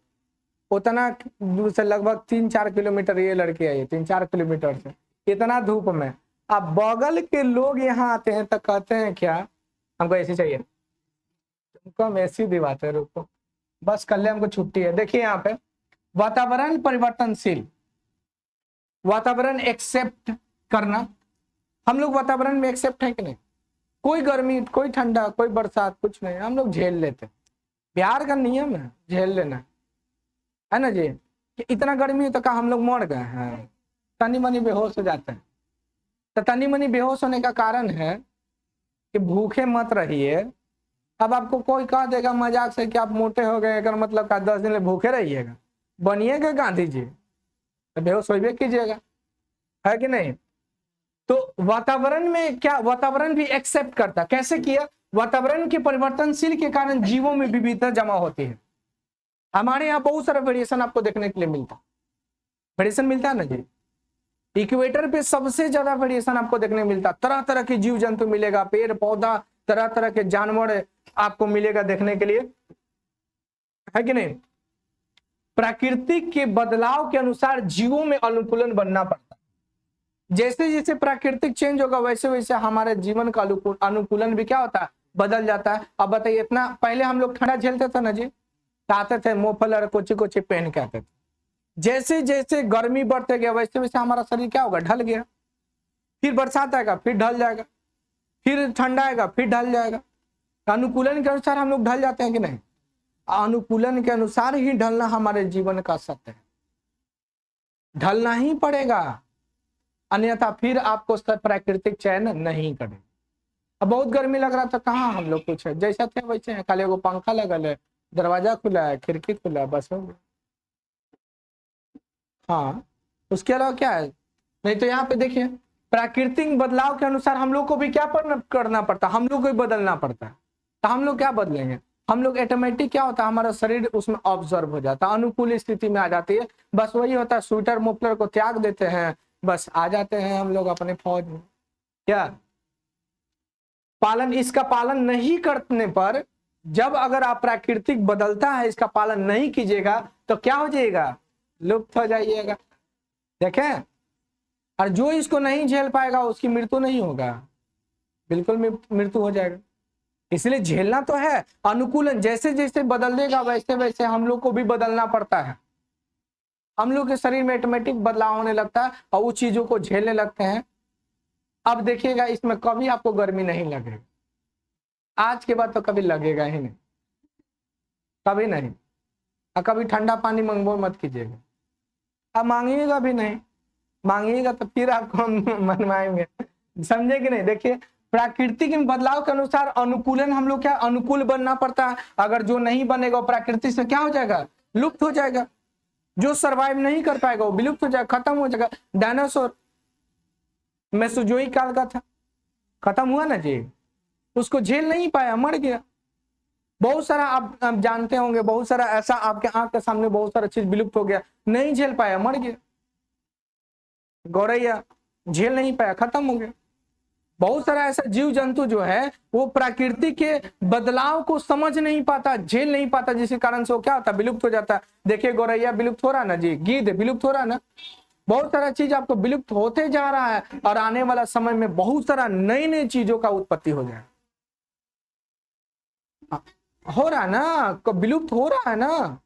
उतना दूर से लगभग 3-4 किलोमीटर ये लड़के आई, 3-4 किलोमीटर से, इतना धूप में। अब बगल के लोग यहाँ आते हैं तो कहते हैं क्या, हमको एसी चाहिए, तुमको हम एसी दिवाते, रुको बस कल हमको छुट्टी है। देखिए यहाँ पे वातावरण परिवर्तनशील, वातावरण एक्सेप्ट करना, हम लोग वातावरण में एक्सेप्ट है कि नहीं? कोई गर्मी, कोई ठंडा, कोई बरसात, कुछ नहीं, हम लोग झेल लेते। प्यार का नियम है झेल लेना, है ना जी। कि इतना गर्मी है तो क्या हम लोग मर गए हैं? तनी मनी बेहोश हो जाते हैं। तो तनी मनी बेहोश होने का कारण है कि भूखे मत रहिए। अब आपको कोई कह देगा मजाक से कि आप मोटे हो गए, अगर मतलब का 10 दिन भूखे रहिएगा, बनिएगा गांधी जी, तो बेहोश होइबे कीजिएगा, है कि नहीं? तो वातावरण में क्या, वातावरण भी एक्सेप्ट करता, कैसे किया? वातावरण के परिवर्तनशील के कारण जीवों में विविधता जमा होती है। हमारे यहाँ बहुत सारा वेरिएशन आपको देखने के लिए मिलता, वेरिएशन मिलता है ना जी। इक्वेटर पे सबसे ज्यादा वेरिएशन आपको देखने मिलता, तरह तरह के जीव जंतु मिलेगा, पेड़ पौधा, तरह तरह के जानवर आपको मिलेगा देखने के लिए, है कि नहीं? प्राकृतिक के बदलाव के अनुसार जीवों में अनुकूलन बनना पड़ता है। जैसे जैसे प्राकृतिक चेंज होगा वैसे वैसे हमारे जीवन का अनुकूलन भी क्या होता है, बदल जाता है। अब बताइए, इतना पहले हम लोग ठंडा झेलते थे ना जी, आते थे मोफलर कोची कोची पहन के आते थे। जैसे जैसे गर्मी बढ़ते गया वैसे वैसे हमारा शरीर क्या होगा, ढल गया। फिर बरसात आएगा फिर ढल जाएगा, फिर ठंडा आएगा फिर ढल जाएगा। अनुकूलन के अनुसार हम लोग ढल जाते हैं कि नहीं? अनुकूलन के अनुसार ही ढलना हमारे जीवन का सत्य है, ढलना ही पड़ेगा, अन्यथा फिर आपको प्राकृतिक चयन नहीं करेगा। अब बहुत गर्मी लग रहा था, कहाँ हम लोग कुछ है, जैसा थे वैसे है, खाली एगो पंखा लगल है, दरवाजा खुला है, खिड़की खुला है, बस हो गया। हाँ, उसके अलावा क्या है? नहीं तो यहाँ पे देखिए, प्राकृतिक बदलाव के अनुसार हम लोग को भी क्या करना पड़ता है, हम लोग को भी बदलना पड़ता है। तो हम लोग क्या बदलेंगे? हम लोग ऑटोमेटिक क्या होता है, हमारा शरीर उसमें ऑब्जर्व हो जाता है, अनुकूल स्थिति में आ जाती है। बस वही होता है, स्वेटर मुफलर को त्याग देते हैं, बस आ जाते हैं हम लोग अपने फौज में। क्या पालन, इसका पालन नहीं करने पर, जब अगर आप प्राकृतिक बदलता है इसका पालन नहीं कीजिएगा तो क्या हो जाएगा, लुप्त हो जाइएगा। देखें, और जो इसको नहीं झेल पाएगा उसकी मृत्यु नहीं होगा, बिल्कुल मृत्यु हो जाएगा। इसलिए झेलना तो है, अनुकूलन जैसे जैसे बदल देगा वैसे वैसे हम लोग को भी बदलना पड़ता है। हम लोग के शरीर में ऑटोमेटिक बदलाव होने लगता है और उस चीजों को झेलने लगते हैं। अब देखिएगा, इसमें कभी आपको गर्मी नहीं लगेगा, आज के बाद तो कभी लगेगा ही नहीं, कभी नहीं। और कभी ठंडा पानी मंगवा मत कीजिएगा, अब मांगिएगा भी नहीं, मांगिएगा तो फिर आपको हम मनवाएंगे, समझे कि नहीं? देखिए, प्राकृतिक में बदलाव के अनुसार अनुकूलन, हम लोग क्या अनुकूल बनना पड़ता है। अगर जो नहीं बनेगा प्रकृति से क्या हो जाएगा, लुप्त हो जाएगा। जो सरवाइव नहीं कर पाएगा वो विलुप्त हो जाएगा, खत्म हो जाएगा। डायनासोर मेसोजोइक काल का था, खत्म हुआ ना जी, उसको झेल नहीं पाया, मर गया। बहुत सारा आप जानते होंगे, बहुत सारा ऐसा आपके आंख के सामने बहुत सारा चीज विलुप्त हो गया, नहीं झेल पाया, मर गया। गौरैया झेल नहीं पाया, खत्म हो गया। बहुत सारा ऐसा जीव जंतु जो है वो प्रकृति के बदलाव को समझ नहीं पाता, झेल नहीं पाता, जिसके कारण से वो क्या होता है, विलुप्त हो जाता है। देखिए, गौरैया विलुप्त हो रहा है ना जी, गिद्ध विलुप्त हो रहा है ना, बहुत सारा चीज आपको विलुप्त होते जा रहा है। और आने वाला समय में बहुत सारा नई नई चीजों का उत्पत्ति हो जाए, हो रहा है ना, विलुप्त हो रहा है ना,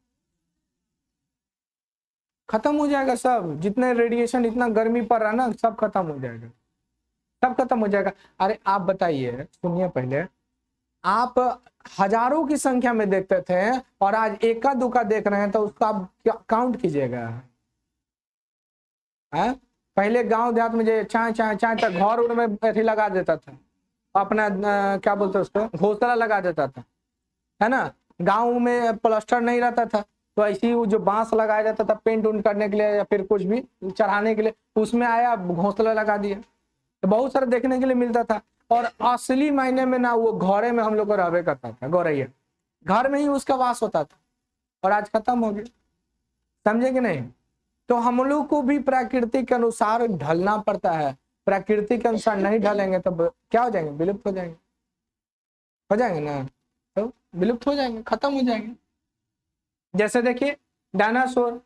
खत्म हो जाएगा सब। जितने रेडिएशन, इतना गर्मी पड़ रहा है ना, सब खत्म हो जाएगा, सब खत्म हो जाएगा। अरे आप बताइए, सुनिए पहले, आप हजारों की संख्या में देखते थे और आज एका दुका देख रहे हैं, तो उसका आप काउंट कीजिएगा। पहले गांव देहात में जो चाय चाय चाय तक घर उर में ऐसे लगा देता था, अपना क्या बोलते उसको, घोंसला लगा देता था, है ना। गांव में प्लास्टर नहीं रहता था, तो ऐसी वो जो बांस लगाया जाता था पेंट उंट करने के लिए या फिर कुछ भी चढ़ाने के लिए, उसमें आया घोंसला लगा दिया, तो बहुत सारा देखने के लिए मिलता था। और असली मायने में ना वो घरे में हम लोग को रहबे करता था, गौरैया घर में ही उसका वास होता था, और आज खत्म हो गया, समझे कि नहीं? तो हम लोग को भी प्रकृति के अनुसार ढलना पड़ता है। प्रकृति के अनुसार नहीं ढलेंगे तो क्या हो जाएंगे, विलुप्त हो जाएंगे, हो जाएंगे ना, तो विलुप्त हो जाएंगे, खत्म हो जाएंगे। जैसे देखिए, डायनासोर,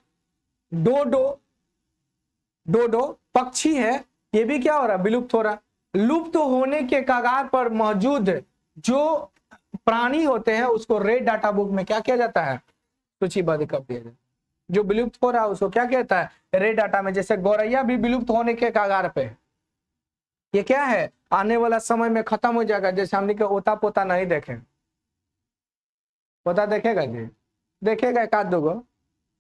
डोडो पक्षी है, ये भी क्या हो रहा है, विलुप्त हो रहा है। लुप्त होने के कगार पर मौजूद जो प्राणी होते हैं उसको रेड डाटा बुक में क्या किया जाता है, सूचीबद्ध कर दिया जाए। जो विलुप्त हो रहा है उसको क्या कहता है, रेड डाटा में। जैसे गौरैया भी विलुप्त होने के कगार पे है। ये क्या है, आने वाला समय में खत्म हो जाएगा। जैसे हमने के ओता पोता नहीं देखे, पोता देखेगा जी, देखेगा एक आध दो गो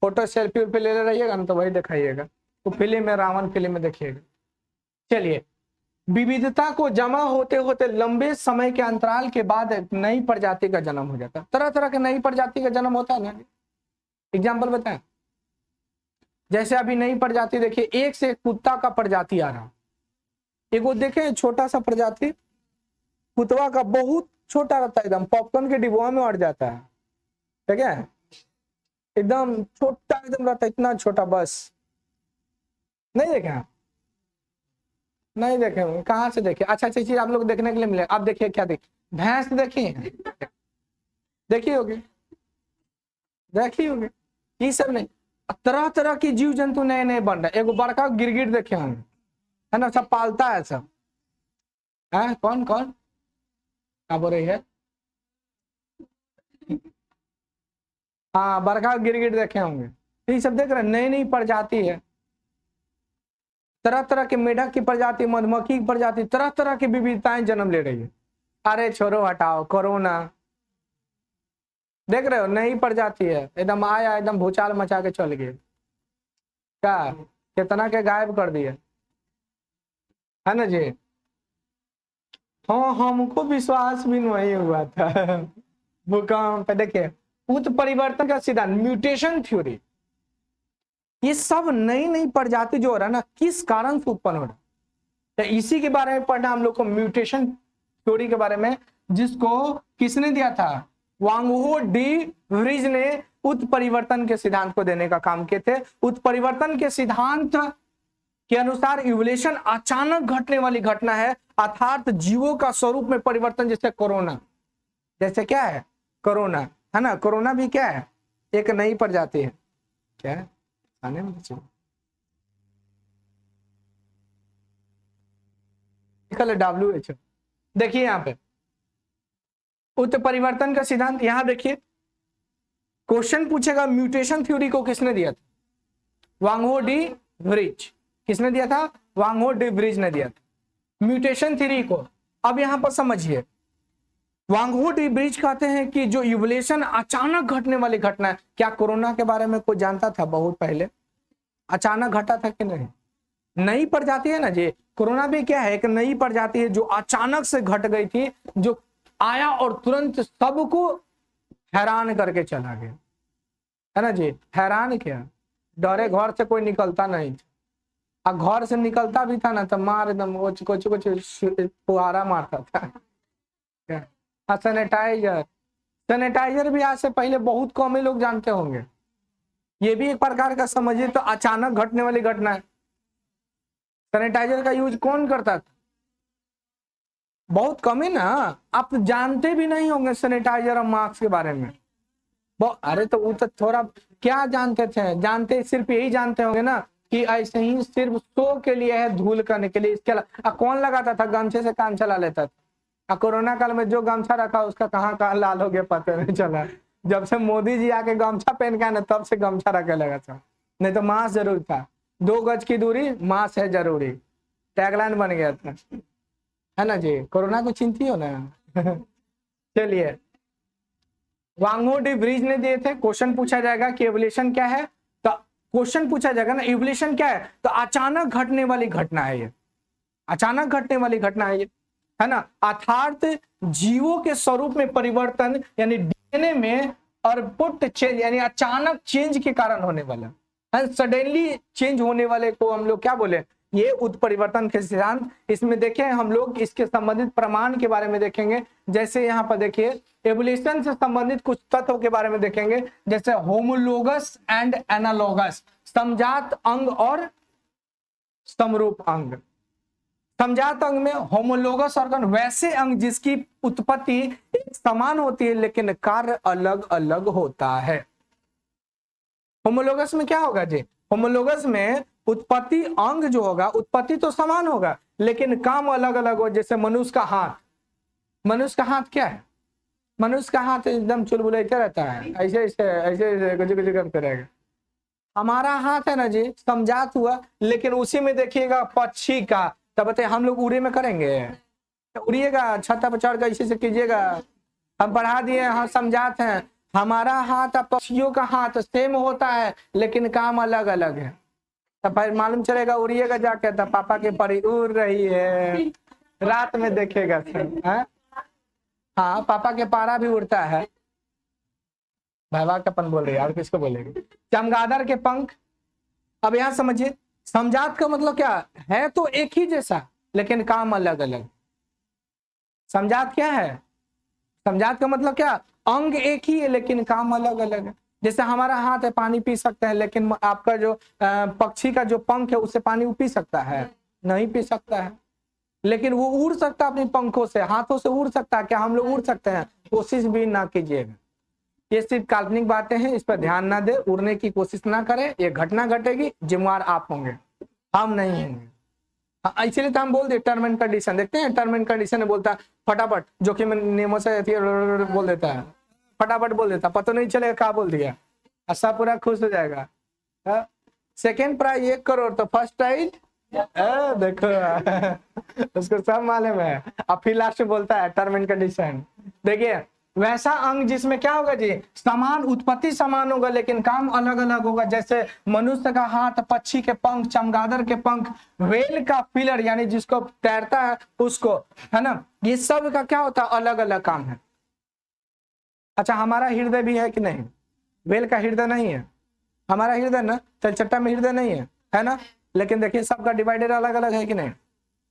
फोटो सेल्फी उल्फी ले रहिएगा ना तो वही दिखाइएगा, वो फिल्म में, रावण फिल्म में देखिएगा। चलिए, विविधता को जमा होते होते लंबे समय के अंतराल के बाद नई प्रजाति का जन्म हो जाता है। तरह तरह के नई प्रजाति का जन्म होता है ना। एग्जाम्पल बताएं, जैसे अभी नई प्रजाति देखिए, एक से एक कुत्ता का प्रजाति आ रहा। एक वो देखे छोटा सा प्रजाति कुतवा का, बहुत छोटा रहता है, एकदम पॉपकॉर्न के डिब्बा में अड़ जाता है, ठीक है, एकदम छोटा एकदम रहता है, इतना छोटा, बस। नहीं देखे आप? नहीं देखे होंगे, कहाँ से देखे? अच्छा अच्छा चीज आप लोग देखने के लिए मिले। आप देखिए क्या देखिए, भैंस देखिए, देखी होगी, देखी होगी, ये सब नहीं। तरह तरह की जीव जंतु नए नए बन रहे। एगो बड़का गिरगिट देखे होंगे, है ना, सब पालता है सब, है कौन कौन क्या बोल रही है? हाँ, बड़का गिरगिट देखे होंगे। ये सब देख रहे, नई नई प्रजाति है। तरह तरह के मेढक की प्रजाति, मधुमक्खी की प्रजाति, तरह तरह की विविधताएं जन्म ले रही है। अरे छोड़ो, हटाओ, कोरोना देख रहे हो, नई प्रजाति है, एकदम आया, एकदम भूचाल मचा के चल गए। क्या कितना के गायब कर दिया, है ना जी? हाँ, हमको विश्वास भी नहीं हुआ था। भूकंप, देखिए, उत्परिवर्तन का सिद्धांत, म्यूटेशन थ्योरी, ये सब नई नई प्रजाति जो हो रहा है ना, किस कारण से उत्पन्न हो रहा है, तो इसी के बारे में पढ़ना हम लोग को, म्यूटेशन थ्योरी के बारे में, जिसको किसने दिया था? वांगहो डी व्रिज ने उत्परिवर्तन के सिद्धांत को देने का काम किए थे। उत्परिवर्तन के सिद्धांत के अनुसार इवोल्यूशन अचानक घटने वाली घटना है, अर्थात जीवों का स्वरूप में परिवर्तन। जैसे कोरोना, जैसे क्या है कोरोना, है ना, कोरोना भी क्या है, एक नई प्रजाति है। क्या है आने में WHO। देखिए यहाँ पे उत्परिवर्तन का सिद्धांत, यहां देखिए क्वेश्चन पूछेगा, म्यूटेशन थ्योरी को किसने दिया था? वांगहो डी व्रिज। किसने दिया था? वांगहो डी व्रिज ने दिया था म्यूटेशन थ्योरी को। अब यहां पर समझिए, वांगहो डी व्रिज कहते हैं कि जो इवोल्यूशन अचानक घटने वाली घटना है। क्या कोरोना के बारे में कोई जानता था बहुत पहले? अचानक घटा था कि नहीं? नई प्रजाति है ना जी, कोरोना भी क्या है, एक नई प्रजाति है जो अचानक से घट गई थी, जो आया और तुरंत सबको हैरान करके चला गया, है ना जी। हैरान क्या, डरे घर से कोई निकलता नहीं था, और घर से निकलता भी था ना तो मार एकदम कुछ फुहारा मारता था। सैनिटाइजर, सैनिटाइजर भी आज से पहले बहुत कम ही लोग जानते होंगे। ये भी एक प्रकार का समझिए तो अचानक घटने वाली घटना है। सैनिटाइजर का यूज कौन करता था? बहुत कम ही ना, आप जानते भी नहीं होंगे सैनिटाइजर और मास्क के बारे में। अरे तो वो तो थोड़ा क्या जानते थे, जानते सिर्फ यही जानते होंगे ना कि ऐसे ही सिर्फ शो के लिए है, धूल करने के लिए। इसके अलावा कौन लगाता था? गमछे से काम चला लेता था। कोरोना काल में जो गमछा रखा उसका कहाँ लाल हो गया पता नहीं चला। जब से मोदी जी आके गमछा पहन के आए ना, तब से गमछा रखे लगा था, नहीं तो मास्क जरूर था। 2 गज की दूरी, मास्क है जरूरी, टैगलाइन बन गया था, है ना जी। कोरोना को चिंती हो ना। चलिए, वांगहो डी व्रिज ने दिए थे। क्वेश्चन पूछा जाएगा कि इवोल्यूशन क्या है, तो क्वेश्चन पूछा जाएगा ना इवोल्यूशन क्या है, तो अचानक घटने वाली घटना है ये, अचानक घटने वाली घटना है ये, है ना। अर्थात जीवों के स्वरूप में परिवर्तन, यानी डीएनए में अरपुट चेंज, यानी अचानक चेंज के कारण होने वाला, सडनली चेंज होने वाले को हम लोग क्या बोले? ये उत्परिवर्तन के सिद्धांत। इसमें देखें हम लोग इसके संबंधित प्रमाण के बारे में देखेंगे। जैसे यहाँ पर देखिए, एवोल्यूशन से संबंधित कुछ तत्वों के बारे में देखेंगे, जैसे होमोलोगस एंड एनालोगस, समजात अंग और समरूप अंग। समजात अंग में होमोलोगस ऑर्गन, वैसे अंग जिसकी उत्पत्ति समान होती है लेकिन कार्य अलग अलग होता है। होमोलोगस में क्या होगा जी? होमोलोगस में उत्पत्ति अंग जो होगा, उत्पत्ति तो समान होगा लेकिन काम अलग अलग हो। जैसे मनुष्य का हाथ, मनुष्य का हाथ क्या है? मनुष्य का हाथ एकदम चुलबुलाते रहता है, ऐसे ऐसे ऐसे ऐसे कुछ कुछ करते रहेगा। हमारा हाथ है ना जी, समझात हुआ, लेकिन उसी में देखिएगा पक्षी का, तब बताइए हम लोग उड़े में करेंगे, उड़िएगा छत पर चढ़ कर इसी से कीजिएगा। हम पढ़ा दिए, हाँ समझाते हैं। हमारा हाथ और पक्षियों का हाथ सेम होता है, लेकिन काम अलग अलग है। तब फिर मालूम चलेगा, उड़िएगा जाके तब पापा की परी उड़ रही है, रात में देखेगा सब। हाँ पापा के पारा भी उड़ता है। भाई कपन बोल रही है, और किसको बोलेगी? चमगादड़ के पंख। अब यहाँ समझिए, समझात का मतलब क्या है, तो एक ही जैसा लेकिन काम अलग अलग। समझात क्या है? समझात का मतलब क्या, अंग एक ही है लेकिन काम अलग अलग है। जैसे हमारा हाथ है, पानी पी सकता है, लेकिन आपका जो पक्षी का जो पंख है उससे पानी वो पी सकता है? नहीं पी सकता है। लेकिन वो उड़ सकता है अपने पंखों से, हाथों से उड़ सकता है। क्या हम लोग उड़ सकते हैं? कोशिश भी ना कीजिएगा, ये सिर्फ काल्पनिक बातें हैं, इस पर ध्यान ना दे, उड़ने की कोशिश ना करें। ये घटना घटेगी, जिम्मेवार आप होंगे, हम नहीं होंगे। इसलिए तो हम बोल दे टर्म एंड कंडीशन। देखते हैं टर्म एंड कंडीशन में बोलता है फटाफट, जो कि नियमों से बोल देता है, फटाफट बोल देता, पता नहीं चलेगा क्या बोल दिया, सब पूरा खुश हो जाएगा। सेकेंड प्राइज 1 करोड़, तो फर्स्ट प्राइज देखो उसको सब मालूम है। अब फिर लास्ट में बोलता है टर्म एंड कंडीशन। देखिए वैसा अंग जिसमें क्या होगा जी, समान उत्पत्ति समान होगा लेकिन काम अलग अलग होगा। जैसे मनुष्य का हाथ, पक्षी के पंख, चमगादड़ के पंख, व्हेल का फिलर यानी जिसको तैरता है उसको, है ना, ये सब का क्या होता है, अलग अलग काम है। अच्छा हमारा हृदय भी है कि नहीं? व्हेल का हृदय नहीं है, हमारा हृदय ना तलचट्टा में हृदय नहीं है ना, लेकिन देखिए सबका डिवाइडेड अलग अलग है कि नहीं?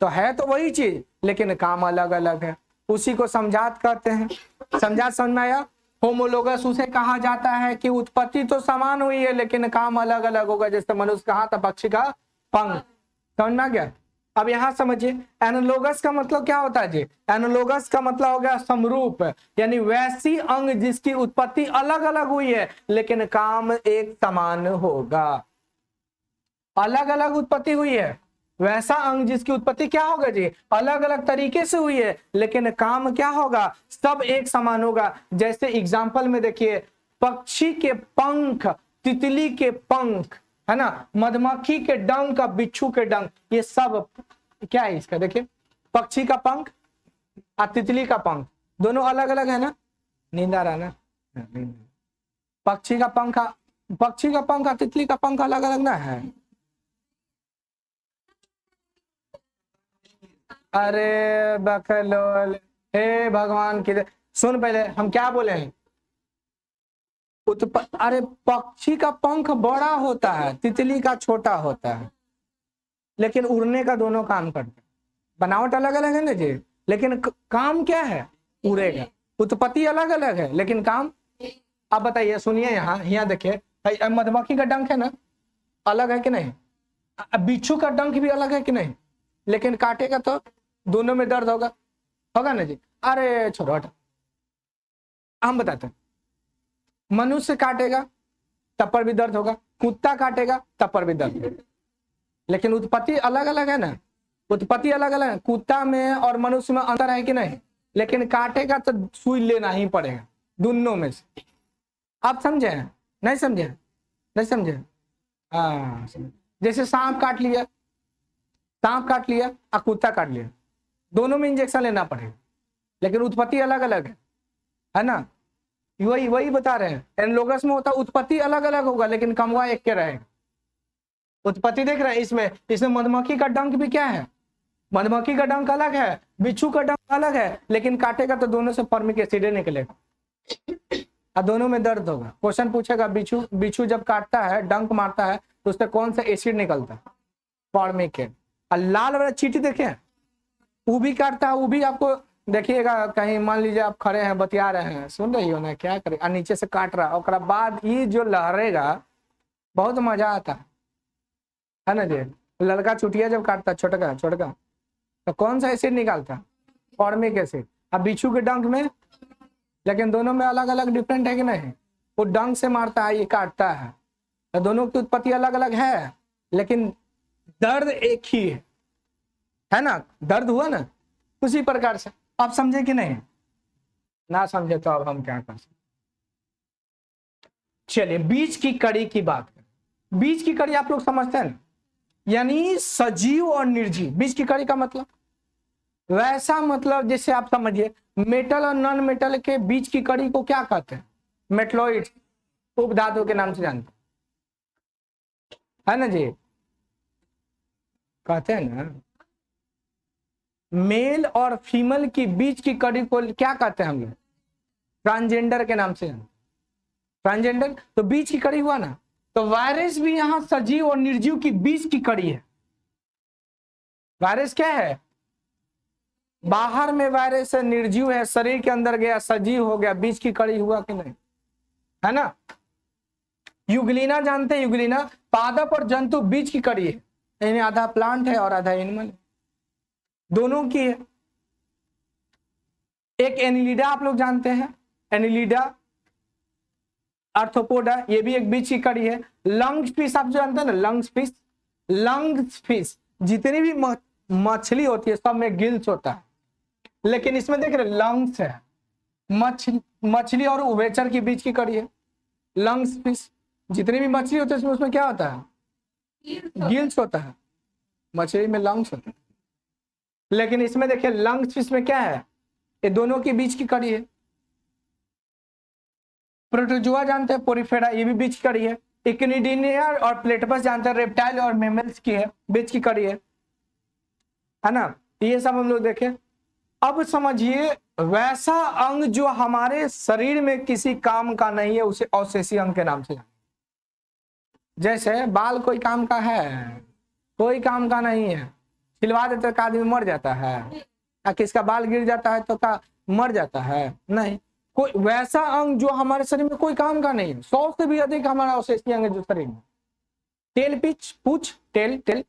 तो है तो वही चीज लेकिन काम अलग अलग है, उसी को समझात कहते हैं। समझात समझ में आया? होमोलोगस उसे कहा जाता है कि उत्पत्ति तो समान हुई है लेकिन काम अलग अलग होगा, जैसे मनुष्य का हाथ, पक्षी का पंख। समझ में आ गया? अब यहाँ समझिए एनालोगस का मतलब क्या होता है जी? एनालोगस का मतलब हो गया समरूप, यानी वैसी अंग जिसकी उत्पत्ति अलग अलग हुई है लेकिन काम एक समान होगा। अलग अलग उत्पत्ति हुई है, वैसा अंग जिसकी उत्पत्ति क्या होगा जी, अलग अलग तरीके से हुई है लेकिन काम क्या होगा, सब एक समान होगा। जैसे एग्जाम्पल में देखिए, पक्षी के पंख, तितली के पंख, है ना, मधुमक्खी के डंक का, बिच्छू के डंक, ये सब क्या है इसका? देखिए पक्षी का पंख और तितली का पंख दोनों अलग अलग है ना। नींद आ रहा ना? पक्षी का पंख, पक्षी का पंख और तितली का पंख अलग अलग ना है। अरे बकलोल, हे भगवान की, सुन पहले हम क्या बोले हैं। अरे पक्षी का पंख बड़ा होता है, तितली का छोटा होता है, लेकिन उड़ने का दोनों काम करते हैं। बनावट अलग अलग है ना जी, लेकिन काम क्या है? उड़ेगा। उत्पत्ति अलग अलग है लेकिन काम। आप बताइए, सुनिए यहाँ देखिए, मधुमक्खी का डंक है ना, अलग है कि नहीं? बिच्छू का डंक भी अलग है कि नहीं? लेकिन काटेगा तो दोनों में दर्द होगा, होगा ना जी? अरे छोड़ो हट, हम बताते हैं। मनुष्य काटेगा तब पर भी दर्द होगा, कुत्ता काटेगा तब पर भी दर्द होगा, लेकिन उत्पत्ति अलग अलग है ना। उत्पत्ति अलग अलग है, कुत्ता में और मनुष्य में अंतर है कि नहीं? लेकिन काटेगा तो सुई लेना ही पड़ेगा दोनों में से। आप समझे? नहीं समझे? नहीं समझे? हाँ, जैसे सांप काट लिया, सांप काट लिया और कुत्ता काट लिया, दोनों में इंजेक्शन लेना पड़ेगा, लेकिन उत्पत्ति अलग अलग है ना। वही वही बता रहे हैं, एनालोगस में होता उत्पत्ति अलग अलग होगा लेकिन कमवा एक के रहेगा। उत्पत्ति देख रहे हैं इसमें, इसमें मधुमक्खी का डंक भी क्या है, मधुमक्खी का डंक अलग है, बिच्छू का डंक अलग है, लेकिन काटेगा तो दोनों से फॉर्मिक एसिड निकलेगा और दोनों में दर्द होगा। क्वेश्चन पूछेगा, बिच्छू जब काटता है, डंक मारता है, तो उससे कौन सा एसिड निकलता है? Formic acid. और लाल वाला चींटी देखे, वो भी काटता है, वो भी आपको देखिएगा, कहीं मान लीजिए आप खड़े हैं बतिया रहे हैं, सुन रही हो ना, क्या करे, और नीचे से काट रहा, और बाद ये जो लहरेगा बहुत मजा आता है ना जी। लड़का चुटिया जब काटता छोटका छोटका, तो कौन सा एसिड निकालता? Formic acid. अब बिच्छू के डंक में, लेकिन दोनों में अलग अलग डिफरेंट है कि नहीं? वो डंक से मारता है, ये काटता है, तो दोनों की उत्पत्ति अलग अलग है लेकिन दर्द एक ही है ना। दर्द हुआ ना, उसी प्रकार से। आप समझे कि नहीं? ना समझे तो अब हम क्या कर सकते। चलिए बीज की कड़ी की बात करें। बीज की कड़ी आप लोग समझते हैं ना, यानी सजीव और निर्जीव। बीज की कड़ी का मतलब वैसा, मतलब जैसे आप समझिए मेटल और नॉन मेटल के बीच की कड़ी को क्या कहते हैं? मेटलॉइड, उपधातु के नाम से जानते है ना जी, कहते हैं ना। मेल और फीमेल की बीच की कड़ी को क्या कहते हैं हम लोग? ट्रांसजेंडर के नाम से जानते। ट्रांसजेंडर तो बीच की कड़ी हुआ ना। तो वायरस भी यहां सजीव और निर्जीव की बीच की कड़ी है। वायरस क्या है? बाहर में वायरस है, निर्जीव है, शरीर के अंदर गया सजीव हो गया, बीच की कड़ी हुआ कि नहीं, है ना। युगलिना जानते हैं? युगलिना पादप और जंतु बीच की कड़ी है, यानी आधा प्लांट है और आधा एनिमल है, दोनों की है। एक एनिलिडा आप लोग जानते हैं, एनिलिडा, आर्थ्रोपोडा, ये भी एक बीच की कड़ी है। लंग्स फिश आप जानते हैं ना, लंग्स फिश। लंग्स फिश जितनी भी मछली होती है सब में गिल्स होता है, लेकिन इसमें देख रहे लंग्स है। मछली और उभयचर के बीच की कड़ी है लंग्स फिश। जितनी भी मछली होती है उसमें क्या होता है? गिल्स होता है। मछली में लंग्स होता है, लेकिन इसमें देखिए लंग्स फिश में क्या है? ये दोनों के बीच की कड़ी है। प्रोटोजुआ जानते हैं, पोरिफेरा, ये भी बीच की कड़ी है। इक्निडिनिया और प्लेटपस जानते हैं, रेप्टाइल और मेमल्स की है, बीच की कड़ी है ना। ये सब हम लोग देखें। अब समझिए वैसा अंग जो हमारे शरीर में किसी काम का नहीं है उसे अवशेषी अंग के नाम से। जैसे बाल कोई काम का है? कोई काम का नहीं है। छिलवा देते तो आदमी मर जाता है, या किसका बाल गिर जाता है तो का मर जाता है? नहीं। कोई वैसा अंग जो हमारे शरीर में कोई काम का नहीं है, 100 से भी अधिक हमारा अवशेषी अंग है जो शरीर में। टेल पिच, पूछ, टेल टेल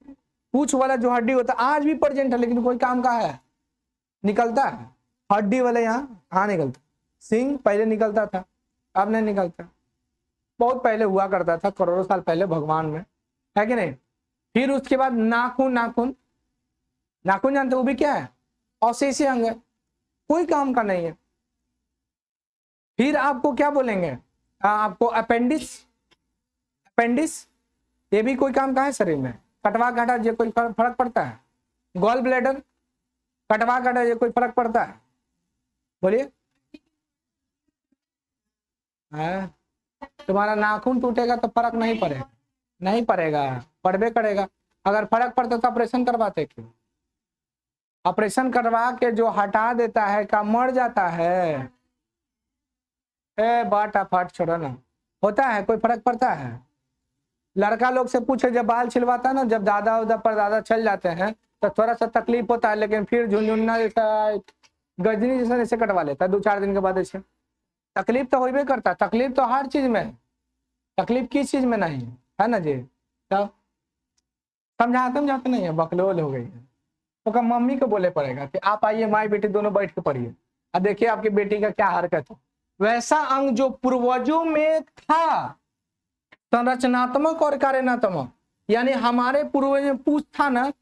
पूछ वाला जो हड्डी होता है आज भी प्रेजेंट है, लेकिन कोई काम का है? निकलता है हड्डी वाले यहाँ निकलता। सिंह पहले निकलता था, अब नहीं निकलता। बहुत पहले हुआ करता था, करोड़ों साल पहले भगवान में, है कि नहीं। फिर उसके बाद नाखून, नाखून, नाखून जानते, वो भी क्या है? अवशेषी अंग है, कोई काम का नहीं है। फिर आपको क्या बोलेंगे? आपको अपेंडिक्स, अपेंडिक्स ये भी कोई काम का है शरीर में? कटवा काटा ये कोई फर्क पड़ता है? गॉल ब्लैडर, कटवा काटा ये कोई फर्क पड़ता है? बोलिए। तुम्हारा नाखून टूटेगा तो फर्क नहीं पड़ेगा? नहीं पड़ेगा, पड़बे करेगा। अगर फर्क पड़ता तो ऑपरेशन करवाते क्यों? ऑपरेशन करवा के जो हटा देता है का मर जाता है। बाटा फाट छोड़ो ना, होता है, कोई फर्क पड़ता है? लड़का लोग से पूछे, जब बाल छिलवाता है ना, जब दादा उदा परदादा चल जाते हैं तो थोड़ा सा तकलीफ होता है, लेकिन फिर झुनझुन्ना जैसा, गजनी जैसा ऐसे कटवा लेता है 2-4 दिन के बाद। ऐसे तकलीफ तो होबे करता है, तकलीफ तो हर चीज में है, तकलीफ किस चीज में नहीं है ना जी। तब समझाते नहीं है, बकलोल हो गई है। तो मम्मी को बोले पड़ेगा कि आप आइए, माई बेटी दोनों बैठ के पढ़िए, अब देखिए आपकी बेटी का क्या हरकत है। वैसा अंग जो पूर्वजों में था, संरचनात्मक और कार्यात्मक, यानी हमारे पूर्वज में पूछ था ना,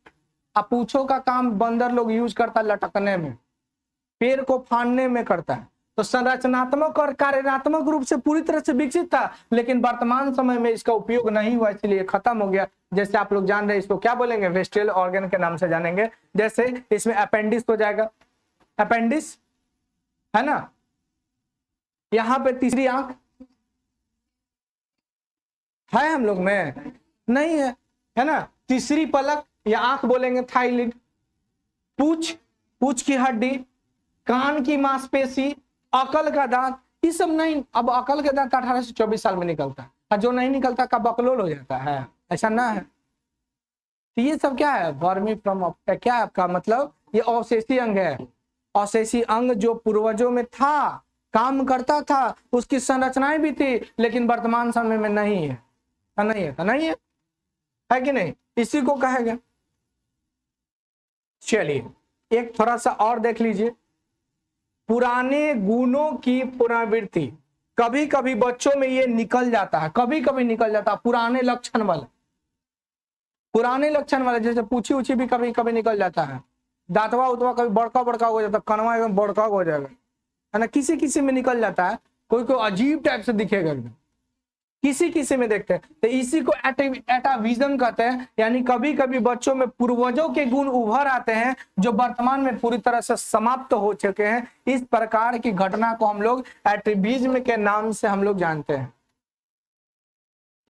अब पूछों का काम बंदर लोग यूज करता लटकने में, पेड़ को फाड़ने में करता है। तो संरचनात्मक और कार्यात्मक रूप से पूरी तरह से विकसित था, लेकिन वर्तमान समय में इसका उपयोग नहीं हुआ, इसलिए खत्म हो गया। जैसे आप लोग जान रहे हैं, इसको क्या बोलेंगे? वेस्टिबुलर ऑर्गन के नाम से जानेंगे। जैसे इसमें अपेंडिक्स हो जाएगा, अपेंडिक्स है ना। यहाँ पे तीसरी आंख है हम लोग में? नहीं है, है ना। तीसरी पलक या आंख बोलेंगे थाईलिड। पूछ, पूछ की हड्डी, कान की मांसपेशी, अकल का दांत, ये सब नहीं। अब अकल का दांत 18 से 24 साल में निकलता है, जो नहीं निकलता का बकलोल हो जाता है, ऐसा ना है। तो ये सब क्या है? वर्मी फ्रॉम, क्या है आपका मतलब? ये अवशेषी अंग है। अवशेषी अंग जो पूर्वजों में था, काम करता था, उसकी संरचनाएं भी थी, लेकिन वर्तमान समय में नहीं है। नहीं है, नहीं है कि नहीं? इसी को कहेगा। चलिए एक थोड़ा सा और देख लीजिए, पुराने गुणों की पुनरावृत्ति। कभी कभी बच्चों में ये निकल जाता है, कभी कभी निकल जाता है, पुराने लक्षण वाले, पुराने लक्षण वाले, जैसे पूछी उछी भी कभी कभी निकल जाता है, दांतवा उतवा कभी बड़का बड़का हो जाता है, कनवा एकदम बड़का हो जाएगा, है ना, किसी किसी में निकल जाता है, कोई कोई अजीब टाइप से दिखेगा एकदम, किसी किसी में देखते हैं। तो इसी को एटाविजन कहते हैं, यानी कभी कभी बच्चों में पूर्वजों के गुण उभर आते हैं जो वर्तमान में पूरी तरह से समाप्त हो चुके हैं। इस प्रकार की घटना को हम लोग एटाविज्म के नाम से हम लोग जानते हैं।